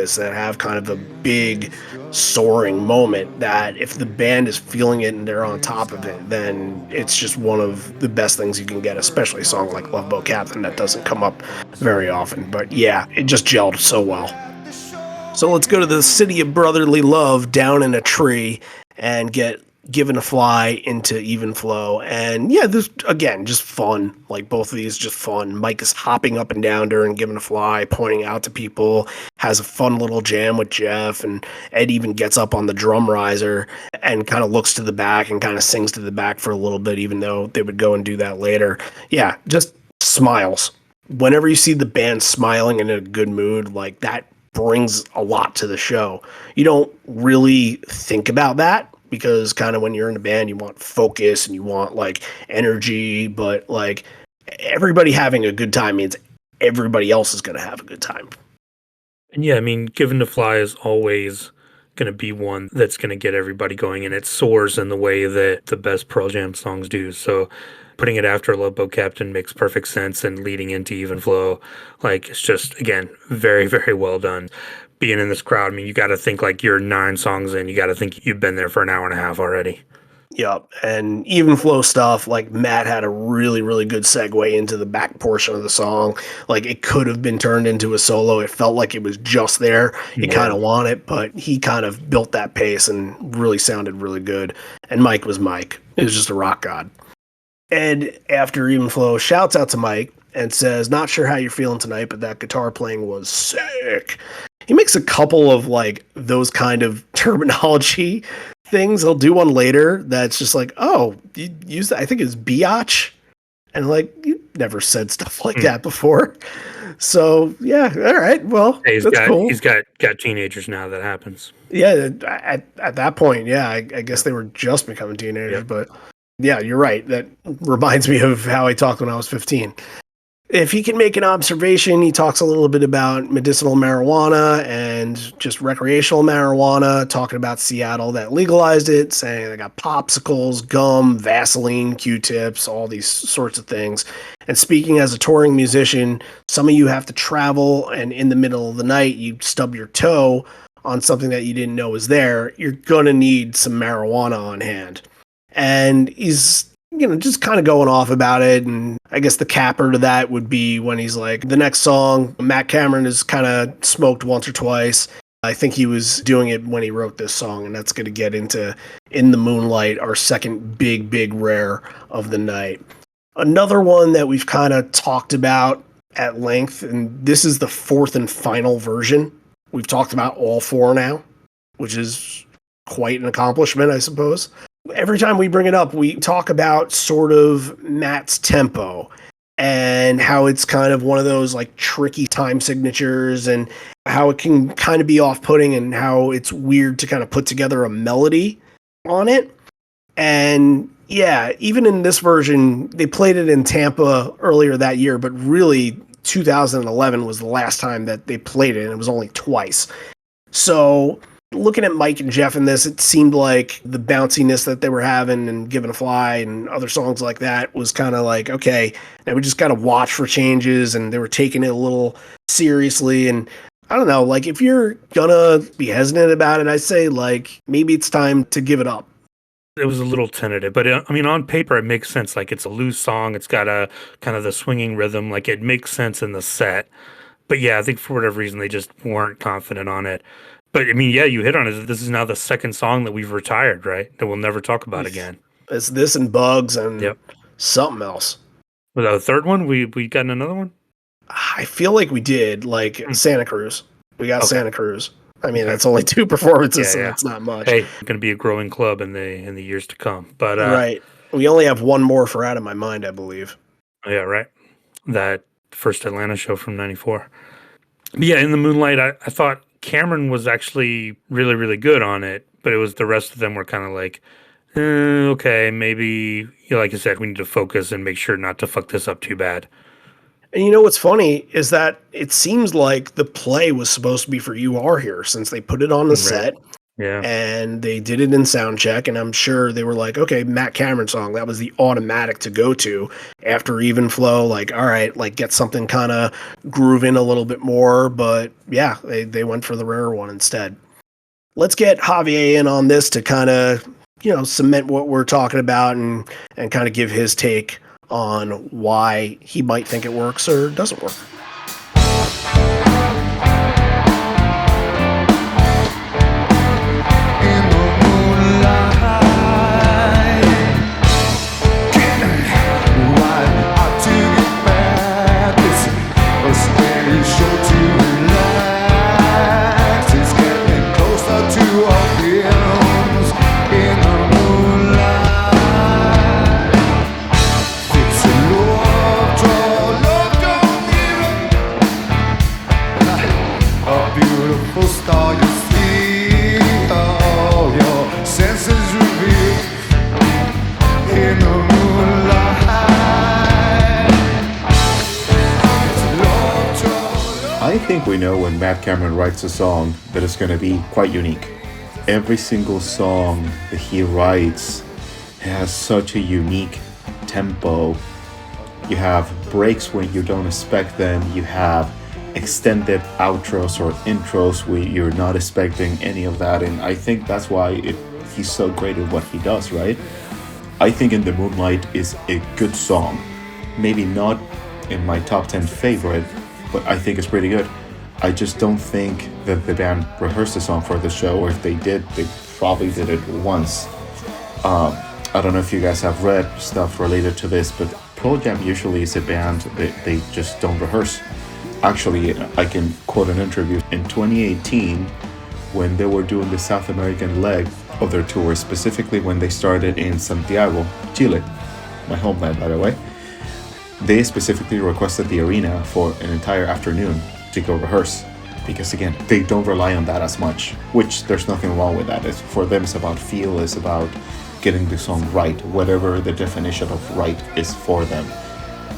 kind of a big soaring moment, that if the band is feeling it and they're on top of it, then it's just one of the best things you can get, especially a song like Love Boat Captain that doesn't come up very often. But yeah, it just gelled so well. So let's go to the City of Brotherly Love, Down in a Tree, and get Given to Fly into Even Flow. And yeah, this, again, just fun. Both of these, just fun. Mike is hopping up and down during Given to Fly, pointing out to people, has a fun little jam with Jeff, and Ed even gets up on the drum riser and kind of looks to the back and kind of sings to the back for a little bit, even though they would go and do that later. Yeah, just smiles. Whenever you see the band smiling and in a good mood, that brings a lot to the show. You don't really think about that, because kind of when you're in a band, you want focus and you want energy, but everybody having a good time means everybody else is going to have a good time. And yeah, I mean, Given to Fly is always going to be one that's going to get everybody going, and it soars in the way that the best Pearl Jam songs do. So putting it after Love Boat Captain makes perfect sense, and leading into Even Flow, it's just, again, very, very well done. Being in this crowd, I mean, you got to think you're 9 songs in, you got to think you've been there for an hour and a half already. Yep, and Even Flow stuff, Matt had a really, really good segue into the back portion of the song. It could have been turned into a solo. It felt like it was just there. You kind of want it, but he kind of built that pace and really sounded really good. And Mike was Mike. He was just a rock god. Ed, after Even Flow, shouts out to Mike and says, "Not sure how you're feeling tonight, but that guitar playing was sick." He makes a couple of those kind of terminology things. He'll do one later that's just oh, you use that, I think it's biatch, and you never said stuff like that before. So yeah, all right, well, hey, that's cool. He's got teenagers now. That happens. Yeah, at that point, yeah, I guess they were just becoming teenagers, but yeah, you're right. That reminds me of how I talked when I was 15. If he can make an observation, he talks a little bit about medicinal marijuana and just recreational marijuana, talking about Seattle that legalized it, saying they got popsicles, gum, Vaseline, Q-tips, all these sorts of things. And speaking as a touring musician, some of you have to travel, and in the middle of the night, you stub your toe on something that you didn't know was there. You're going to need some marijuana on hand. And he's, just kind of going off about it. And I guess the capper to that would be when he's like, the next song, Matt Cameron has kind of smoked once or twice. I think he was doing it when he wrote this song, and that's going to get into In the Moonlight, our second big rare of the night. Another one that we've kind of talked about at length, and this is the fourth and final version. We've talked about all four now, which is quite an accomplishment, I suppose. Every time we bring it up, we talk about sort of Matt's tempo and how it's kind of one of those like tricky time signatures and how it can kind of be off-putting and how it's weird to kind of put together a melody on it. And yeah, even in this version, they played it in Tampa earlier that year, but really 2011 was the last time that they played it, and it was only twice. So looking at Mike and Jeff in this, it seemed like the bounciness that they were having and Given a Fly and other songs like that was kind of like, okay, now we just got to watch for changes, and they were taking it a little seriously. And I don't know, like if you're gonna be hesitant about it, I say like maybe it's time to give it up. It was a little tentative, but I mean, on paper, it makes sense. Like it's a loose song. It's got a kind of the swinging rhythm. Like it makes sense in the set. But yeah, I think for whatever reason, they just weren't confident on it. But I mean, yeah, you hit on it. This is now the second song that we've retired, right? That we'll never talk about again. It's this and Bugs and Yep. something else. Was the third one? We gotten another one? I feel like we did, like Santa Cruz. We got Okay. Santa Cruz. I mean, that's only 2 performances, Yeah, so yeah. that's not much. Hey, it's going to be a growing club in the years to come. But right. We only have one more for Out of My Mind, I believe. yeah, right. That first Atlanta show from '94. Yeah, In the Moonlight, I thought Cameron was actually really good on it, but it was the rest of them were kind of like, okay, maybe, like I said, we need to focus and make sure not to fuck this up too bad. And you know what's funny is that it seems like the play was supposed to be for You Are Here, since they put it on the set. Yeah. And they did it in sound check, and I'm sure they were like, okay, Matt Cameron song, that was the automatic to go to after Even Flow, like, all right, like get something kind of grooving a little bit more. But yeah, they went for the rarer one instead. Let's get Javier in on this to kind of, cement what we're talking about and kind of give his take on why he might think it works or doesn't work. I think we know when Matt Cameron writes a song that is going to be quite unique. Every single song that he writes has such a unique tempo. You have breaks when you don't expect them. You have extended outros or intros where you're not expecting any of that. And I think that's why he's so great at what he does, right? I think In the Moonlight is a good song. Maybe not in my top 10 favorite, but I think it's pretty good. I just don't think that the band rehearsed the song for the show, or if they did, they probably did it once. I don't know if you guys have read stuff related to this, but Pearl Jam usually is a band that they just don't rehearse. Actually, I can quote an interview in 2018 when they were doing the South American leg of their tour, specifically when they started in Santiago, Chile, my homeland, by the way. They specifically requested the arena for an entire afternoon to go rehearse because, again, they don't rely on that as much, which there's nothing wrong with that. For them, it's about feel, it's about getting the song right, whatever the definition of right is for them.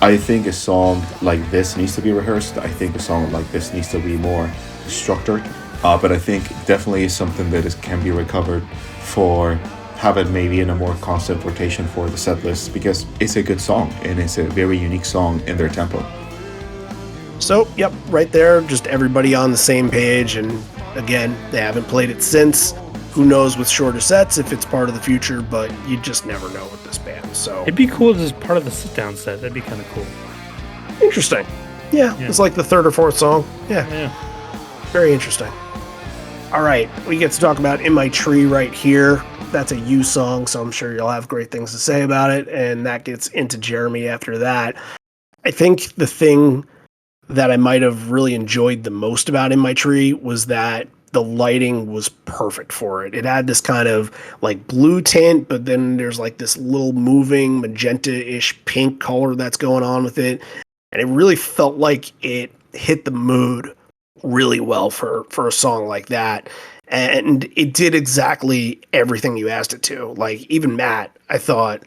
I think a song like this needs to be rehearsed. I think a song like this needs to be more structured, but I think definitely something that can be recovered for have it maybe in a more constant rotation for the set list, because it's a good song and it's a very unique song in their tempo. So, yep, right there, just everybody on the same page. And again, they haven't played it since. Who knows with shorter sets if it's part of the future, but you just never know with this band. So It'd be cool as part of the sit-down set. That'd be kind of cool. interesting. Yeah, it's like the third or fourth song. Yeah, very interesting. All right, we get to talk about In My Tree right here. That's a You song, so I'm sure you'll have great things to say about it, and that gets into Jeremy after that. I think the thing that I might have really enjoyed the most about In My Tree was that the lighting was perfect for it. It had this kind of like blue tint, but then there's like this little moving magenta-ish pink color that's going on with it. And it really felt like it hit the mood really well for a song like that. And it did exactly everything you asked it to. Like even Matt, I thought,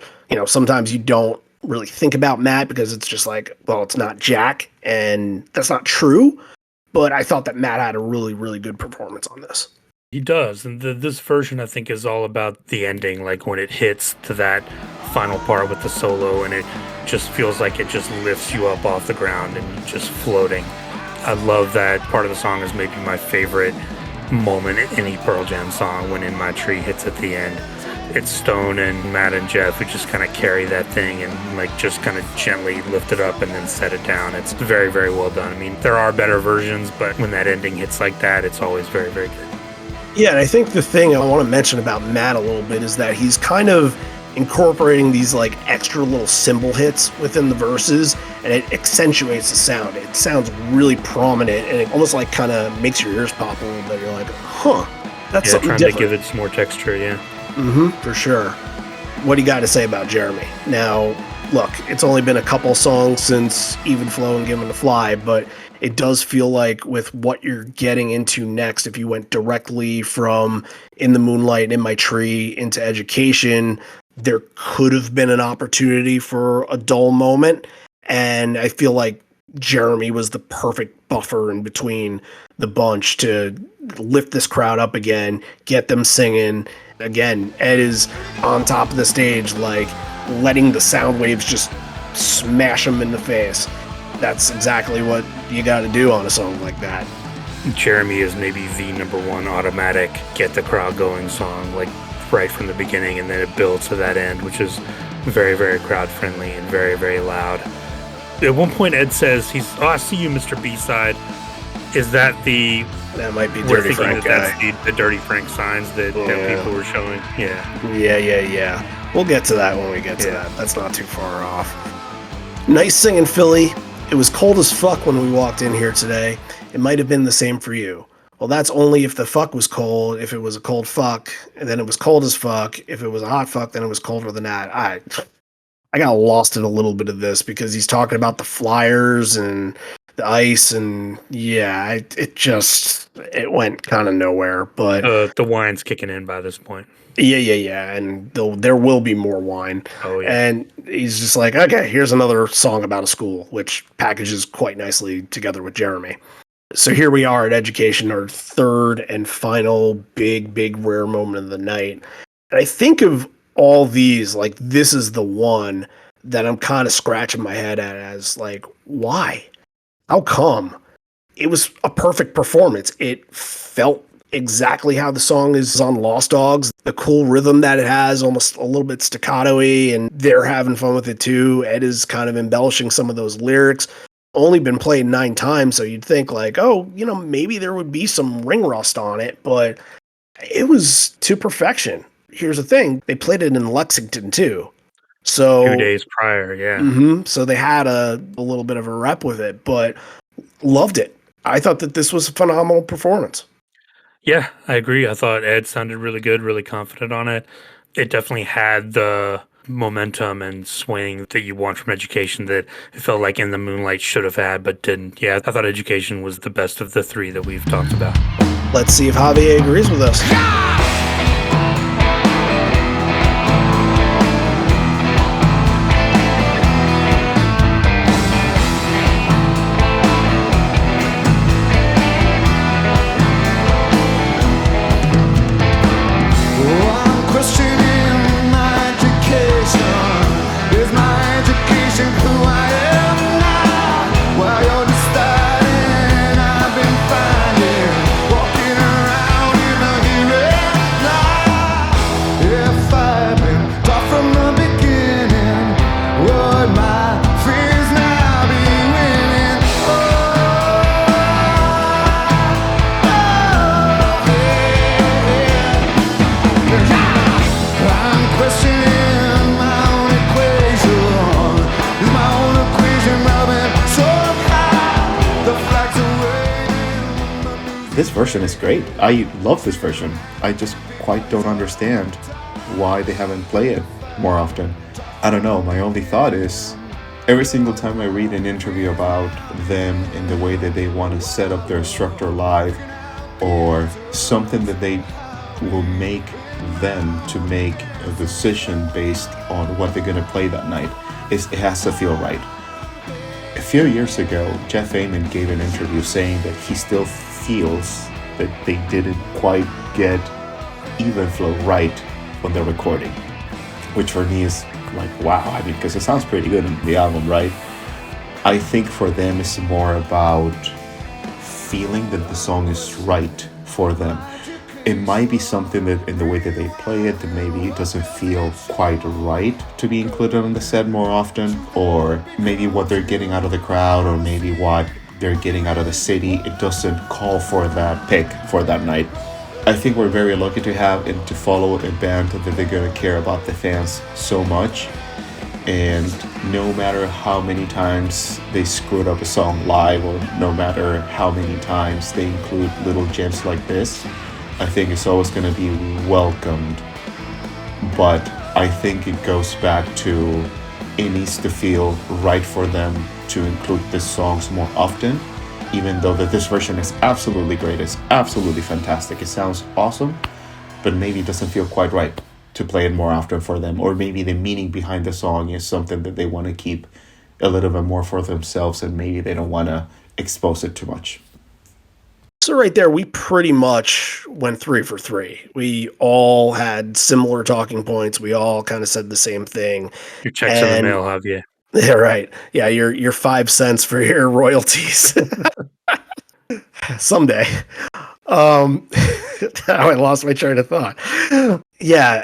sometimes you don't really think about Matt because it's just like, well, it's not Jack, and that's not true. But I thought that Matt had a really, really good performance on this. He does, and this version I think is all about the ending, like when it hits to that final part with the solo, and it just feels like it just lifts you up off the ground and you're just floating. I love that part of the song. Is maybe my favorite moment in any Pearl Jam song, when In My Tree hits at the end. It's Stone and Matt and Jeff who just kind of carry that thing and like just kind of gently lift it up and then set it down. It's very, very well done. I mean, there are better versions, but when that ending hits like that, it's always very, very good. Yeah, and I think the thing I want to mention about Matt a little bit is that he's kind of incorporating these like extra little cymbal hits within the verses, and it accentuates the sound. It sounds really prominent, and it almost like kind of makes your ears pop a little bit. You're like, huh, that's something trying different. to give it some more texture, yeah. For sure. What do you got to say about Jeremy? Now, look, it's only been a couple songs since Even Flow and Given to Fly, but it does feel like with what you're getting into next, if you went directly from In the Moonlight, In My Tree into Education, there could have been an opportunity for a dull moment. And I feel like Jeremy was the perfect buffer in between the bunch to lift this crowd up again, get them singing. Again, Ed is on top of the stage, like letting the sound waves just smash them in the face. That's exactly what you got to do on a song like that. Jeremy is maybe the number one automatic get the crowd going song, like right from the beginning, and then it builds to that end, which is very, very crowd friendly and very, very loud. At one point, Ed says, I see you, Mr. B-side. Is that that might be Dirty Frank guy. That's the Dirty Frank signs that people were showing? Yeah. We'll get to that when we get to that. That's not too far off. Nice singing, Philly. It was cold as fuck when we walked in here today. It might have been the same for you. Well, that's only if the fuck was cold. If it was a cold fuck, and then it was cold as fuck. If it was a hot fuck, then it was colder than that. I got lost in a little bit of this because he's talking about the Flyers and the ice, and it went kind of nowhere. But the wine's kicking in by this point. Yeah, and there will be more wine. Oh yeah. And he's just like, okay, here's another song about a school, which packages quite nicely together with Jeremy. So here we are at Education, our third and final big rare moment of the night. And I think of all these, like, this is the one that I'm kind of scratching my head at as, like, why? How come? It was a perfect performance. It felt exactly how the song is on Lost Dogs. The cool rhythm that it has, almost a little bit staccato-y, and they're having fun with it too. Ed is kind of embellishing some of those lyrics. Only been played 9 times, so you'd think like, maybe there would be some ring rust on it, but it was to perfection. Here's the thing. They played it in Lexington too. So 2 days prior, yeah. So they had a little bit of a rep with it, but loved it. I thought that this was a phenomenal performance. Yeah, I agree. I thought Ed sounded really good, really confident on it. It definitely had the momentum and swing that you want from Education that it felt like In the Moonlight should have had, but didn't. Yeah, I thought Education was the best of the 3 that we've talked about. Let's see if Javier agrees with us. Walking around in a let my fears now be winning. I'm questioning my own equation. Is my own equation relevant? Somehow the flags are waving. This version is great. I love this version. I just quite don't understand why they haven't played it more often. I don't know. My only thought is every single time I read an interview about them and the way that they want to set up their structure live, or something that they will make them to make a decision based on what they're going to play that night, it has to feel right. A few years ago, Jeff Ament gave an interview saying that he still feels that they didn't quite get even flow right on the recording, which for me is like, wow. I mean, because it sounds pretty good in the album, right? I think for them it's more about feeling that the song is right for them. It might be something that in the way that they play it, that maybe it doesn't feel quite right to be included on the set more often, or maybe what they're getting out of the crowd, or maybe what they're getting out of the city, it doesn't call for that pick for that night. I think we're very lucky to have and to follow a band that they're going to care about the fans so much. And no matter how many times they screwed up a song live, or no matter how many times they include little gems like this, I think it's always going to be welcomed. But I think it goes back to it needs to feel right for them to include these songs more often. Even though that this version is absolutely great, it's absolutely fantastic, it sounds awesome, but maybe it doesn't feel quite right to play it more often for them, or maybe the meaning behind the song is something that they want to keep a little bit more for themselves, and maybe they don't want to expose it too much. So right there, we pretty much went 3 for 3. We all had similar talking points. We all kind of said the same thing. Your checks in the mail, have you? Yeah, right. Yeah, your 5 cents for your royalties. Someday. I lost my train of thought. Yeah,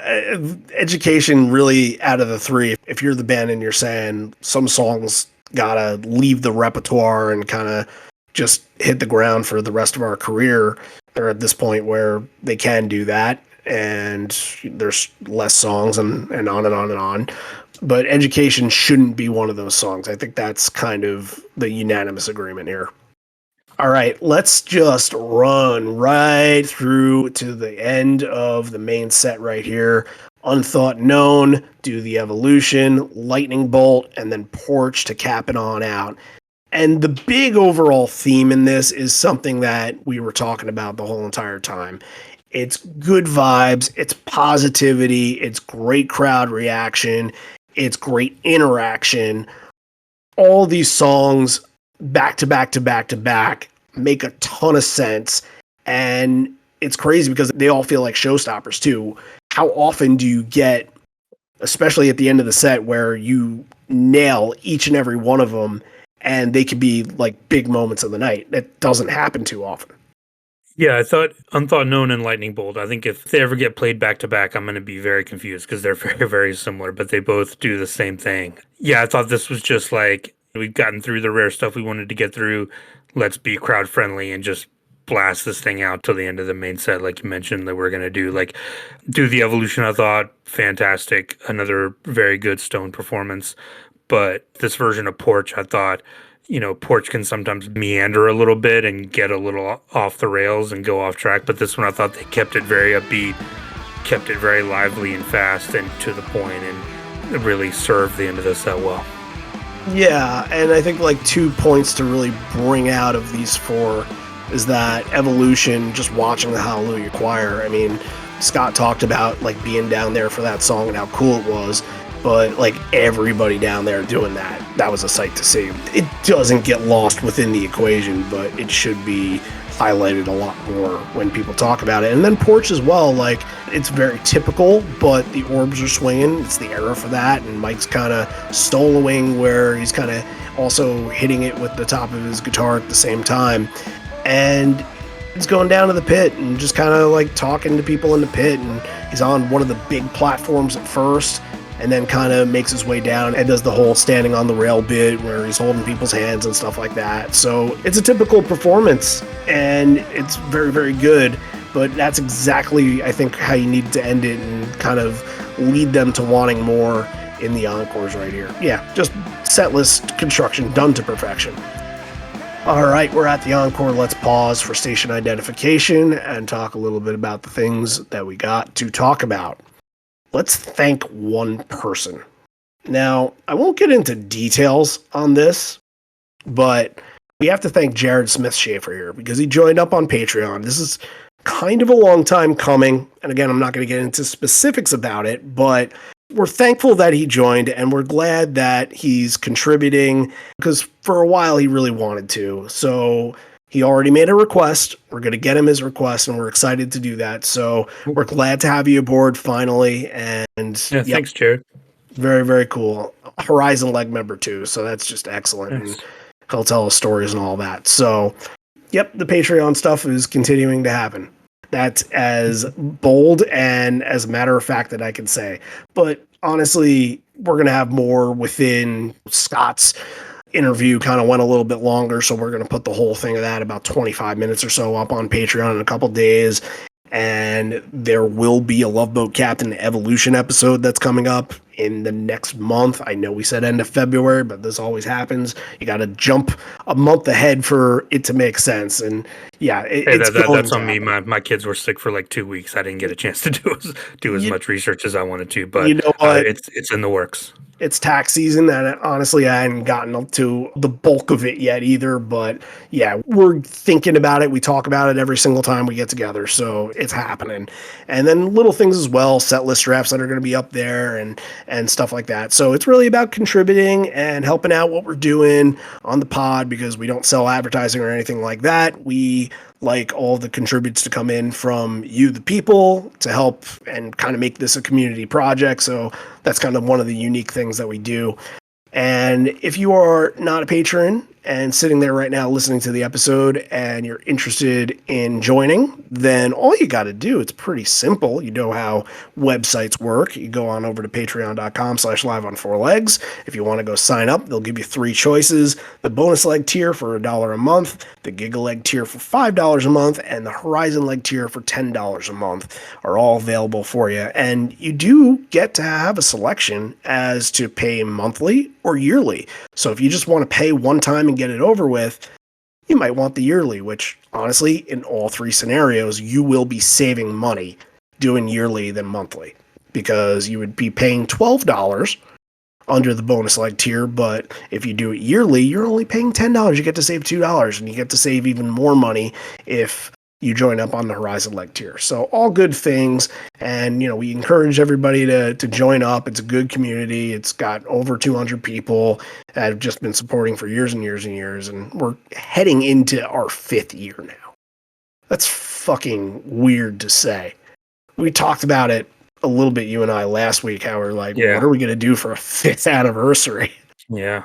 Education really out of the 3. If you're the band and you're saying some songs gotta leave the repertoire and kind of just hit the ground for the rest of our career, they're at this point where they can do that, and there's less songs and on and on and on. But Education shouldn't be one of those songs. I think that's kind of the unanimous agreement here. All right, let's just run right through to the end of the main set right here. Unthought Known, Do the Evolution, Lightning Bolt, and then Porch to cap it on out. And the big overall theme in this is something that we were talking about the whole entire time. It's good vibes, it's positivity, it's great crowd reaction, it's great interaction. All these songs back to back to back to back make a ton of sense. And it's crazy because they all feel like showstoppers too. How often do you get, especially at the end of the set, where you nail each and every one of them and they could be like big moments of the night? That doesn't happen too often. Yeah, I thought Unthought Known and Lightning Bolt, I think if they ever get played back to back, I'm going to be very confused because they're very, very similar, but they both do the same thing. Yeah, I thought this was just like, we've gotten through the rare stuff we wanted to get through. Let's be crowd friendly and just blast this thing out till the end of the main set, like you mentioned that we're going to do. Like, Do the Evolution, I thought, fantastic. Another very good Stone performance. But this version of Porch, I thought, Porch can sometimes meander a little bit and get a little off the rails and go off track. But this one, I thought they kept it very upbeat, kept it very lively and fast and to the point, and it really served the end of the set well. Yeah, and I think like 2 points to really bring out of these 4 is that Evolution, just watching the Hallelujah Choir. I mean, Scott talked about like being down there for that song and how cool it was, but like everybody down there doing that was a sight to see. It doesn't get lost within the equation, but it should be highlighted a lot more when people talk about it. And then Porch as well, like it's very typical, but the orbs are swinging. It's the era for that, and Mike's kind of soloing where he's kind of also hitting it with the top of his guitar at the same time. And he's going down to the pit and just kind of like talking to people in the pit, and he's on one of the big platforms at first, and then kind of makes his way down and does the whole standing on the rail bit where he's holding people's hands and stuff like that. So it's a typical performance, and it's very, very good. But that's exactly, I think, how you need to end it and kind of lead them to wanting more in the encores right here. Yeah, just set list construction done to perfection. All right, we're at the encore. Let's pause for station identification and talk a little bit about the things that we got to talk about. Let's thank one person. Now, I won't get into details on this, but we have to thank Jared Smith-Schaefer here because he joined up on Patreon. This is kind of a long time coming. And again, I'm not going to get into specifics about it, but we're thankful that he joined, and we're glad that he's contributing because for a while he really wanted to. So he already made a request. We're going to get him his request, and we're excited to do that. So we're glad to have you aboard finally. And yeah, thanks, Jared. Very, very cool. Horizon Leg member too. So that's just excellent. Nice. And he'll tell us stories and all that. So, yep, the Patreon stuff is continuing to happen. That's as bold and as a matter of fact that I can say. But honestly, we're going to have more within Scott's interview. Kind of went a little bit longer, so we're going to put the whole thing of that, about 25 minutes or so, up on Patreon in a couple days. And there will be a Love Boat Captain Evolution episode that's coming up in the next month. I know we said end of February, but this always happens. You got to jump a month ahead for it to make sense. And yeah, that's on me. My kids were sick for like 2 weeks. I didn't get a chance to do as much research as I wanted to, but you know what? It's in the works. It's tax season, and honestly, I hadn't gotten up to the bulk of it yet either. But yeah, we're thinking about it. We talk about it every single time we get together, so it's happening. And then little things as well, set list drafts that are going to be up there and stuff like that. So it's really about contributing and helping out what we're doing on the pod because we don't sell advertising or anything like that. We like all the contributes to come in from you, the people, to help and kind of make this a community project. So that's kind of one of the unique things that we do. And if you are not a patron and sitting there right now listening to the episode and you're interested in joining, then all you got to do, it's pretty simple. You know how websites work. You go on over to patreon.com/liveonfourlegs. If you want to go sign up, they'll give you 3 choices. The bonus leg tier for $1 a month, the Giga leg tier for $5 a month, and the Horizon leg tier for $10 a month are all available for you. And you do get to have a selection as to pay monthly or yearly. So if you just want to pay one time and get it over with, you might want the yearly, which honestly, in all 3 scenarios, you will be saving money doing yearly than monthly because you would be paying $12 under the bonus leg tier. But if you do it yearly, you're only paying $10. You get to save $2, and you get to save even more money if you join up on the Horizon leg tier. So all good things. And, we encourage everybody to join up. It's a good community. It's got over 200 people that have just been supporting for years and years and years. And we're heading into our 5th year now. That's fucking weird to say. We talked about it a little bit, you and I, last week, how we're like, What are we going to do for a 5th anniversary? Yeah.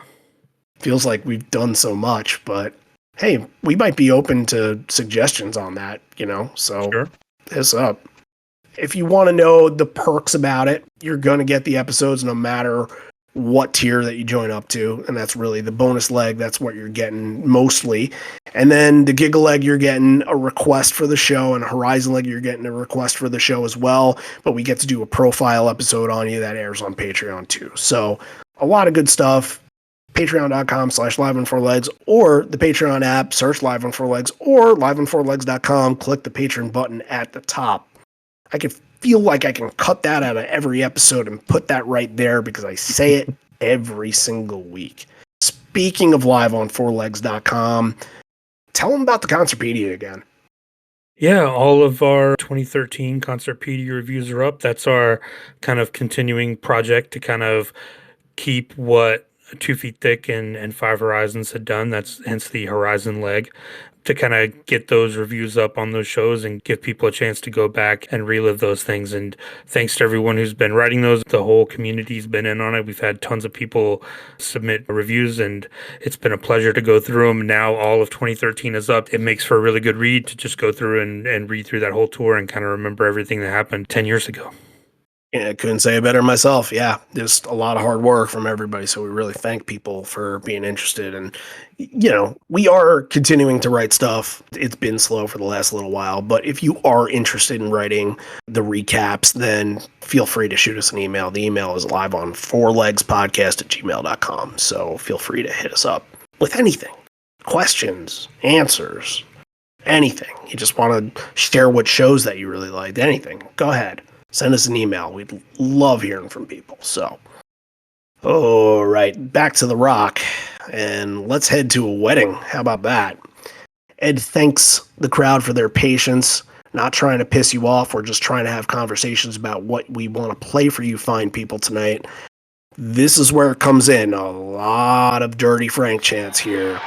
Feels like we've done so much, but hey, we might be open to suggestions on that, so sure. Hit us up. If you want to know the perks about it, you're going to get the episodes no matter what tier that you join up to, and that's really the bonus leg. That's what you're getting mostly. And then the Giga leg, you're getting a request for the show, and Horizon leg, you're getting a request for the show as well, but we get to do a profile episode on you that airs on Patreon too. So a lot of good stuff. Patreon.com/liveonfourlegs or the Patreon app, search Live on Four Legs or liveonfourlegs.com, click the Patreon button at the top. I can feel like I can cut that out of every episode and put that right there because I say it every single week. Speaking of liveonfourlegs.com, tell them about the Concertpedia again. Yeah, all of our 2013 Concertpedia reviews are up. That's our kind of continuing project to kind of keep what 2 Feet Thick and Five Horizons had done. That's hence the Horizon leg, to kind of get those reviews up on those shows and give people a chance to go back and relive those things. And thanks to everyone who's been writing those. The whole community's been in on it. We've had tons of people submit reviews, and it's been a pleasure to go through them. Now all of 2013 is up. It makes for a really good read to just go through and read through that whole tour and kind of remember everything that happened 10 years ago. Yeah, I couldn't say it better myself. Yeah, just a lot of hard work from everybody. So we really thank people for being interested. And, we are continuing to write stuff. It's been slow for the last little while. But if you are interested in writing the recaps, then feel free to shoot us an email. The email is live on fourlegspodcast@gmail.com. So feel free to hit us up with anything, questions, answers, anything. You just want to share what shows that you really liked, anything. Go ahead. Send us an email. We'd love hearing from people. So, all right, back to the rock, and let's head to a wedding. How about that? Ed thanks the crowd for their patience, not trying to piss you off. We're just trying to have conversations about what we want to play for you fine people tonight. This is where it comes in. A lot of Dirty Frank chants here.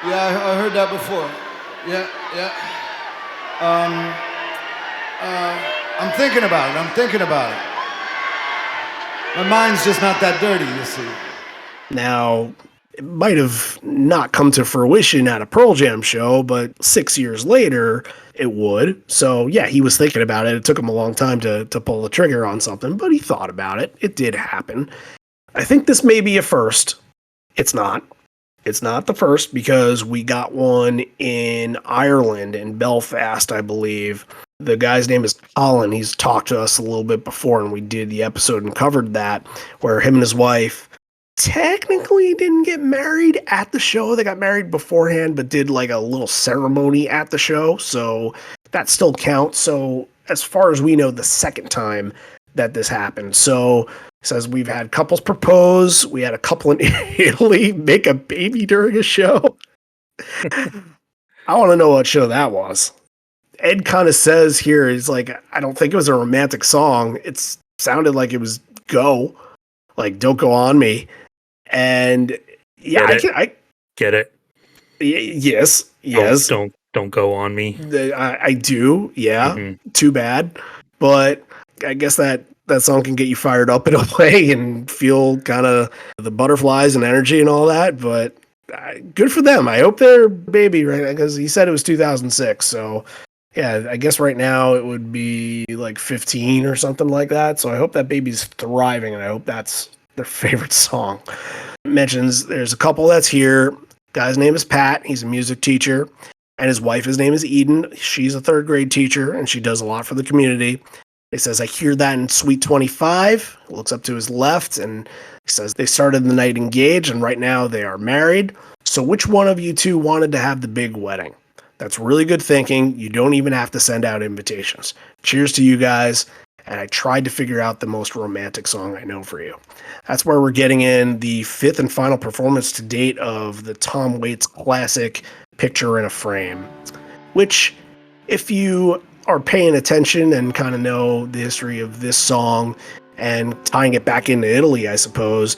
Yeah, I heard that before. Yeah. I'm thinking about it. My mind's just not that dirty, you see. Now, it might have not come to fruition at a Pearl Jam show, but 6 years later, it would. So, yeah, he was thinking about it. It took him a long time to pull the trigger on something, but he thought about it. It did happen. I think this may be a first. It's not. It's not the first because we got one in Ireland, in Belfast, I believe. The guy's name is Colin. He's talked to us a little bit before, and we did the episode and covered that, where him and his wife technically didn't get married at the show. They got married beforehand, but did like a little ceremony at the show. So that still counts. So as far as we know, the second time that this happened. So says we've had couples propose. We had a couple in Italy make a baby during a show. I want to know what show that was. Ed kind of says here, he's like, I don't think it was a romantic song. It sounded like it was Go, like Don't Go On Me. And yeah, I get it. Yes. Don't go on me. I do. Yeah. Mm-hmm. Too bad. But I guess that song can get you fired up in a way and feel kind of the butterflies and energy and all that. But good for them. I hope their baby, right? Because he said it was 2006. So yeah, I guess right now it would be like 15 or something like that. So I hope that baby's thriving, and I hope that's their favorite song. It mentions there's a couple that's here. Guy's name is Pat. He's a music teacher. And his wife, his name is Eden. She's a third grade teacher, and she does a lot for the community. He says, I hear that in Suite 25. Looks up to his left, and he says they started the night engaged, and right now they are married. So which one of you two wanted to have the big wedding? That's really good thinking. You don't even have to send out invitations. Cheers to you guys. And I tried to figure out the most romantic song I know for you. That's where we're getting in the fifth and final performance to date of the Tom Waits classic Picture in a Frame, which, if you are paying attention and kind of know the history of this song and tying it back into Italy, I suppose,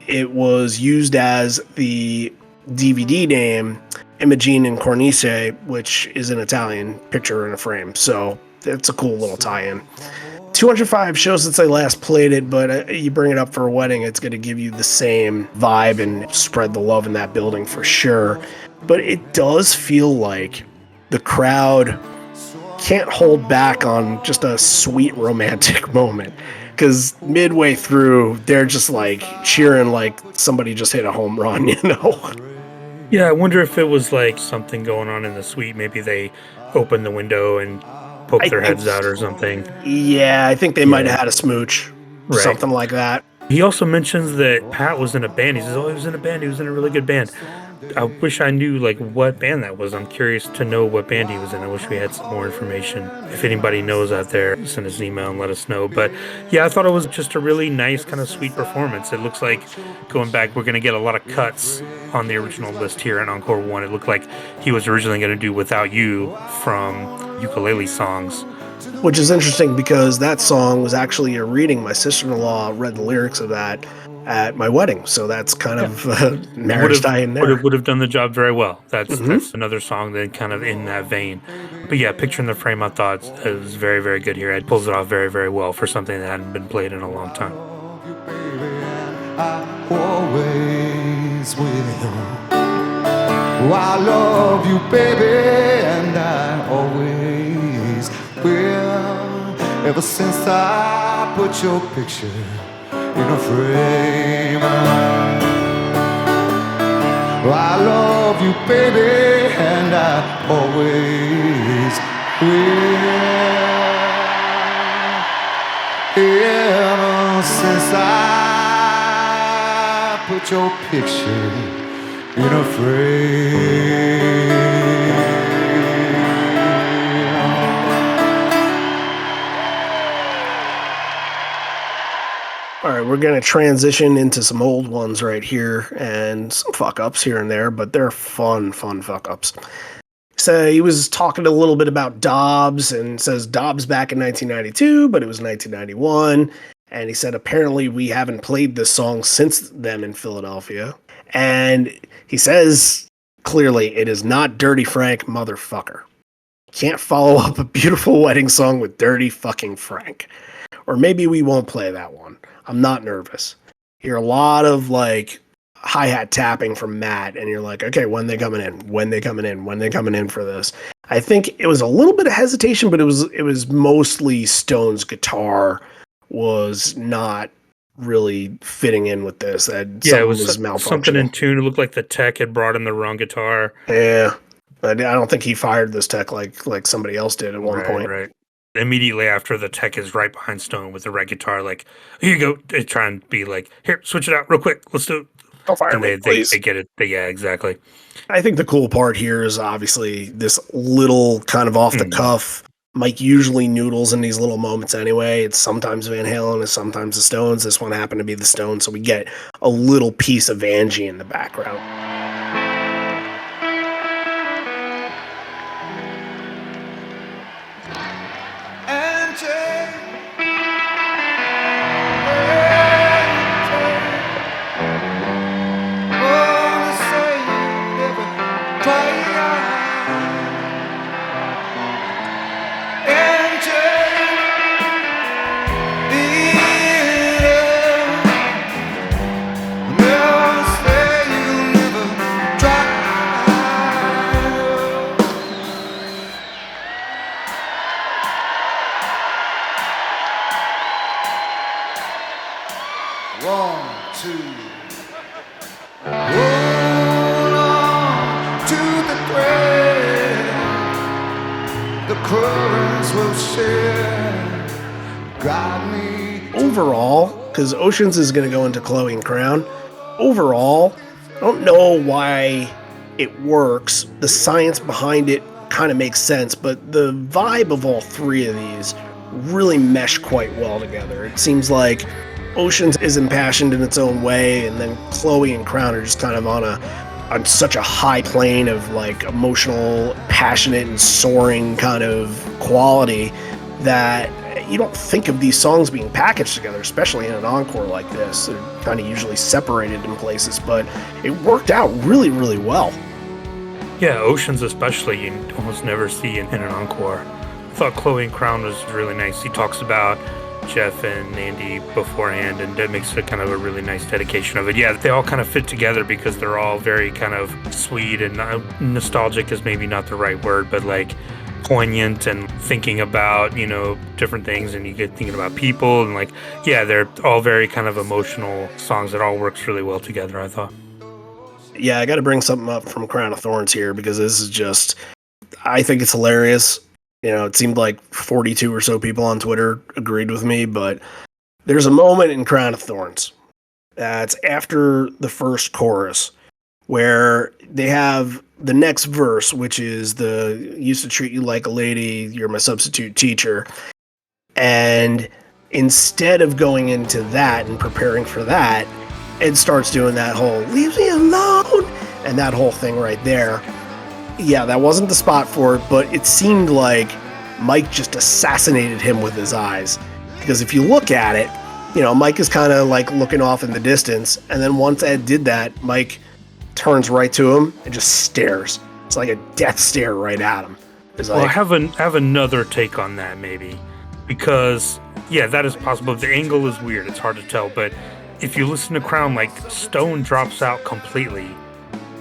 it was used as the DVD name Imogene and Cornice, which is in Italian, Picture in a Frame. So it's a cool little tie-in. 205 shows since I last played it, but you bring it up for a wedding, it's going to give you the same vibe and spread the love in that building for sure. But it does feel like the crowd can't hold back on just a sweet romantic moment, because midway through, they're just like cheering like somebody just hit a home run, you know? Yeah, I wonder if it was like something going on in the suite. Maybe they opened the window and poked their heads out or something. Yeah, I think they might have had a smooch, right. Something like that. He also mentions that Pat was in a band. He says, he was in a band. He was in a really good band. I wish I knew like what band that was. I'm curious to know what band he was in. I wish we had some more information. If anybody knows out there, send us an email and let us know. But yeah, I thought it was just a really nice kind of sweet performance. It looks like, going back, we're going to get a lot of cuts on the original list here in Encore 1. It looked like he was originally going to do Without You from Ukulele Songs. Which is interesting because that song was actually a reading. My sister-in-law read the lyrics of that at my wedding, so that's kind of marriage tie-in there. Would have done the job very well. That's another song that kind of in that vein. But yeah, Picture in the Frame, I thought it was very, very good here. It pulls it off very, very well for something that hadn't been played in a long time. Always will. I love you, baby, and I always ever since I put your picture in a frame. I love you, baby, and I always will. Ever since I put your picture in a frame. All right, we're going to transition into some old ones right here and some fuck ups here and there, but they're fun fuck ups. So he was talking a little bit about Dobbs and says Dobbs back in 1992, but it was 1991. And he said, apparently we haven't played this song since then in Philadelphia. And he says, clearly, it is not Dirty Frank, motherfucker. Can't follow up a beautiful wedding song with Dirty fucking Frank. Or maybe we won't play that one. I'm not nervous. Hear a lot of like hi-hat tapping from Matt, and you're like, okay, when they coming in? When they coming in? When they coming in for this? I think it was a little bit of hesitation, but it was mostly Stone's guitar was not really fitting in with this. That Yeah, it was malfunctioning. something in tune. It looked like the tech had brought in the wrong guitar. Yeah. I don't think he fired this tech like somebody else did at one point. Right. Immediately after, the tech is right behind Stone with the red guitar, like, here you go. They try and be like, here, switch it out real quick. Let's do it. Don't fire and me, they please. get it. Yeah, exactly. I think the cool part here is obviously this little kind of off the cuff. Mike usually noodles in these little moments anyway. It's sometimes Van Halen, it's sometimes the Stones. This one happened to be the Stones, so we get a little piece of Angie in the background. Overall, because Oceans is going to go into Chloe and Crown, overall, I don't know why it works. The science behind it kind of makes sense, but the vibe of all three of these really mesh quite well together. It seems like Oceans is impassioned in its own way, and then Chloe and Crown are just kind of on such a high plane of like emotional, passionate, and soaring kind of quality that you don't think of these songs being packaged together, especially in an encore like this. They're kind of usually separated in places, but it worked out really, really well. Yeah, Oceans especially, you almost never see in an encore. I thought Chloe and Crown was really nice. He talks about Jeff and Andy beforehand, and that makes it kind of a really nice dedication of it. Yeah, they all kind of fit together because they're all very kind of sweet and nostalgic is maybe not the right word, but like poignant and thinking about, different things, and you get thinking about people, and like, yeah, they're all very kind of emotional songs that all works really well together, I thought. Yeah, I got to bring something up from Crown of Thorns here because this is just, I think it's hilarious. It seemed like 42 or so people on Twitter agreed with me, but there's a moment in Crown of Thorns that's after the first chorus where they have the next verse, which is the used to treat you like a lady, you're my substitute teacher. And instead of going into that and preparing for that, Ed starts doing that whole leave me alone and that whole thing right there. Yeah, that wasn't the spot for it, but it seemed like Mike just assassinated him with his eyes. Because if you look at it, Mike is kind of like looking off in the distance, and then once Ed did that, Mike turns right to him and just stares. It's like a death stare right at him. Well, I have another take on that, maybe. Because, yeah, that is possible. The angle is weird. It's hard to tell. But if you listen to Crown, like, Stone drops out completely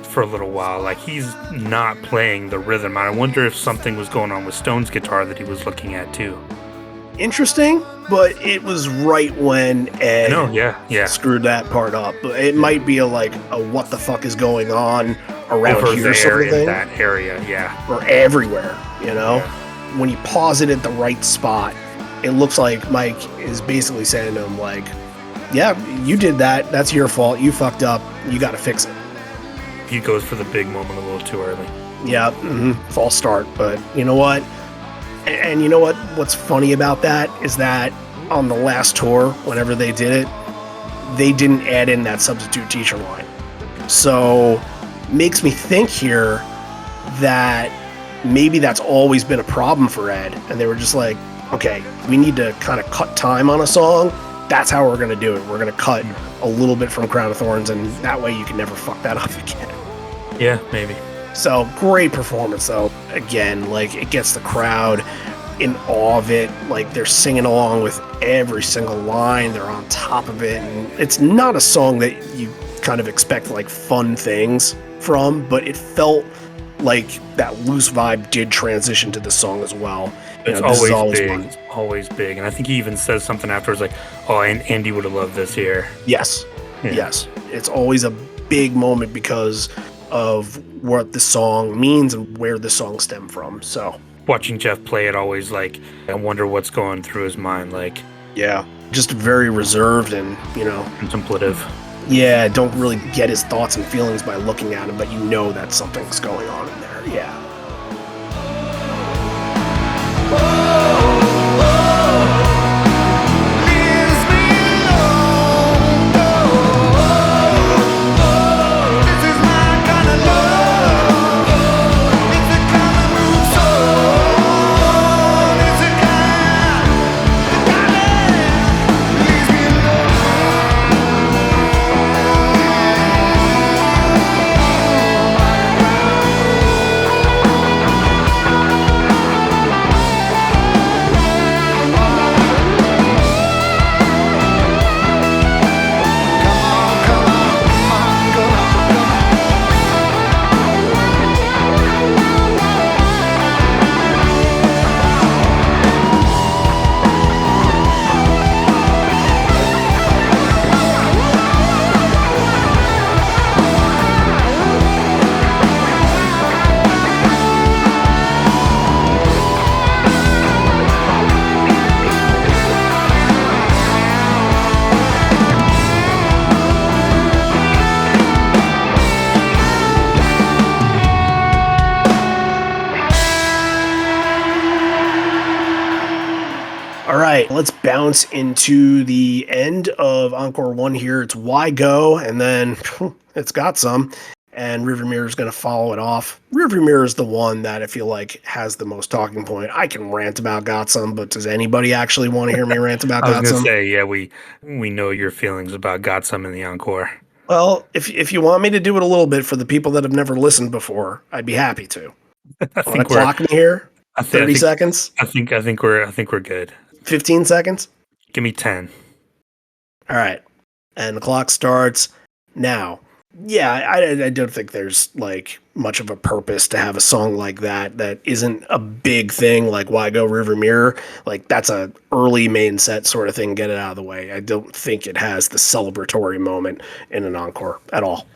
for a little while. Like, he's not playing the rhythm. I wonder if something was going on with Stone's guitar that he was looking at, too. interesting, but it was right when Ed yeah. screwed that part up. It might be a what the fuck is going on around Over here there sort of in thing. that area, yeah. Or everywhere, you know? When you pause it at the right spot, it looks like Mike is basically saying to him, like, yeah, you did that. That's your fault. You fucked up. You got to fix it. He goes for the big moment a little too early. Yeah, false start. But you know what? And you know what? What's funny about that is that on the last tour, whenever they did it, they didn't add in that substitute teacher line. So makes me think here that maybe that's always been a problem for Ed. And they were just like, okay, we need to kind of cut time on a song. That's how we're going to do it. We're going to cut a little bit from Crown of Thorns, and that way you can never fuck that up again. Yeah, maybe. So, great performance, though. Again, like, it gets the crowd in awe of it. Like, they're singing along with every single line. They're on top of it. And it's not a song that you kind of expect, like, fun things from, but it felt like that loose vibe did transition to the song as well. It's always big. It's always big. And I think he even says something afterwards like, oh, and Andy would have loved this here. Yes. Yeah. Yes. It's always a big moment because of what the song means and where the song stemmed from. So watching Jeff play it always, like, I wonder what's going through his mind. Like, yeah, just very reserved and, contemplative. Yeah, don't really get his thoughts and feelings by looking at him, but you know that something's going on in there. Yeah. Let's bounce into the end of Encore 1 here. It's Why Go, and then it's got some, and Rearview Mirror is going to follow it off. Rearview Mirror is the one that I feel like has the most talking point. I can rant about Got Some, but does anybody actually want to hear me rant about Got Some? I was going to say, yeah, we know your feelings about Got Some in the Encore. Well, if you want me to do it a little bit for the people that have never listened before, I'd be happy to. I think we're clock me here. 30 seconds. I think we're good. 15 seconds? Give me 10. All right. And the clock starts now. Yeah, I don't think there's, like, much of a purpose to have a song like that isn't a big thing, like Why Go River Mirror. Like, that's a early main set sort of thing, get it out of the way. I don't think it has the celebratory moment in an encore at all.